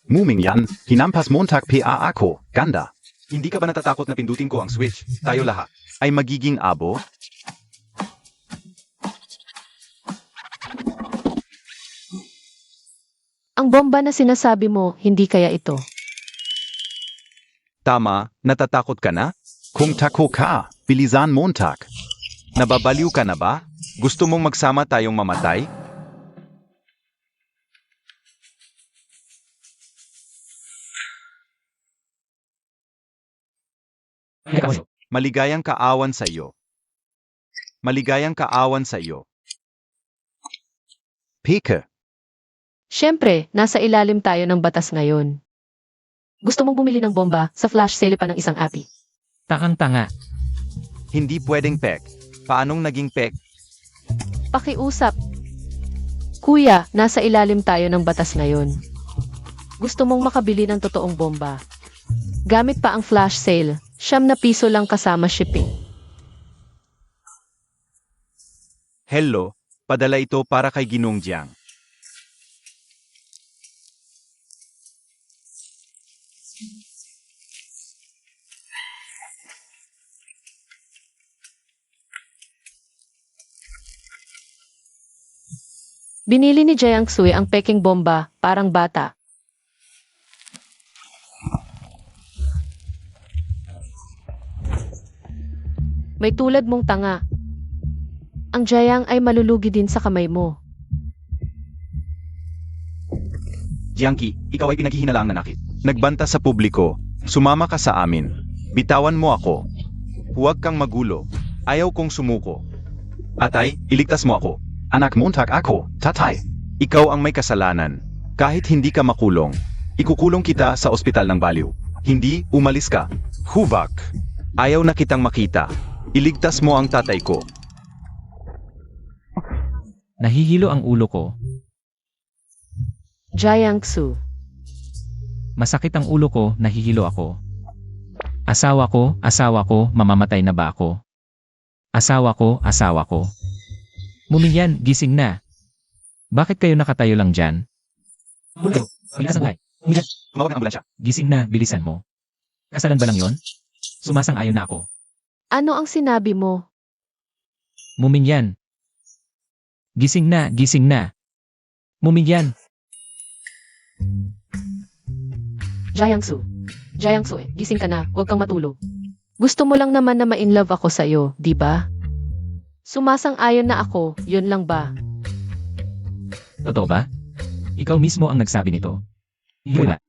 Mumingyan, hinampas Montag pa ako, ganda. Hindi ka ba natatakot na pindutin ko ang switch? Tayo lahat. Ay magiging abo? Ang bomba na sinasabi mo, hindi kaya ito. Tama, natatakot ka na? Kung tako ka, bilisan Montag. Nababaliw ka na ba? Gusto mong magsama tayong mamatay? Maligayang kaawan sa iyo. Maligayang kaawan sa iyo. Pika. Siyempre, nasa ilalim tayo ng batas ngayon. Gusto mong bumili ng bomba sa flash sale pa ng isang api. Takang tanga. Hindi pwedeng pek. Paanong naging pek? Pakiusap. Kuya, nasa ilalim tayo ng batas ngayon. Gusto mong makabili ng totoong bomba. Gamit pa ang flash sale, 9 piso lang kasama shipping. Hello, padala ito para kay Ginong Jiang. Binili ni Jiangsu ang peking bomba, parang bata. May tulad mong tanga. Ang Jiang ay malulugi din sa kamay mo. Jiangqi, ikaw ay pinaghihinalaang nanakit. Nagbanta sa publiko. Sumama ka sa amin. Bitawan mo ako. Huwag kang magulo. Ayaw kong sumuko. Atay, iligtas mo ako. Anak Montag ako, tatay. Ikaw ang may kasalanan. Kahit hindi ka makulong, ikukulong kita sa ospital ng baliw. Hindi, umalis ka. Huvak. Ayaw na kitang makita. Iligtas mo ang tatay ko. Nahihilo ang ulo ko. Jiangsu. Masakit ang ulo ko, nahihilo ako. Asawa ko, mamamatay na ba ako? Asawa ko. Mumingyan, gising na. Bakit kayo nakatayo lang dyan? Bulto, bilasangay. Tumawag ng ambulansya. Gising na, bilisan mo. Kasalan ba lang yon? Sumasang-ayon na ako. Ano ang sinabi mo? Mumingyan. Gising na. Mumingyan. Jiangsu, gising ka na, huwag kang matulog. Gusto mo lang naman na ma-inlove ako sa'yo, di ba? Sumasang-ayon na ako, yun lang ba? Totoo ba? Ikaw mismo ang nagsabi nito. Wala.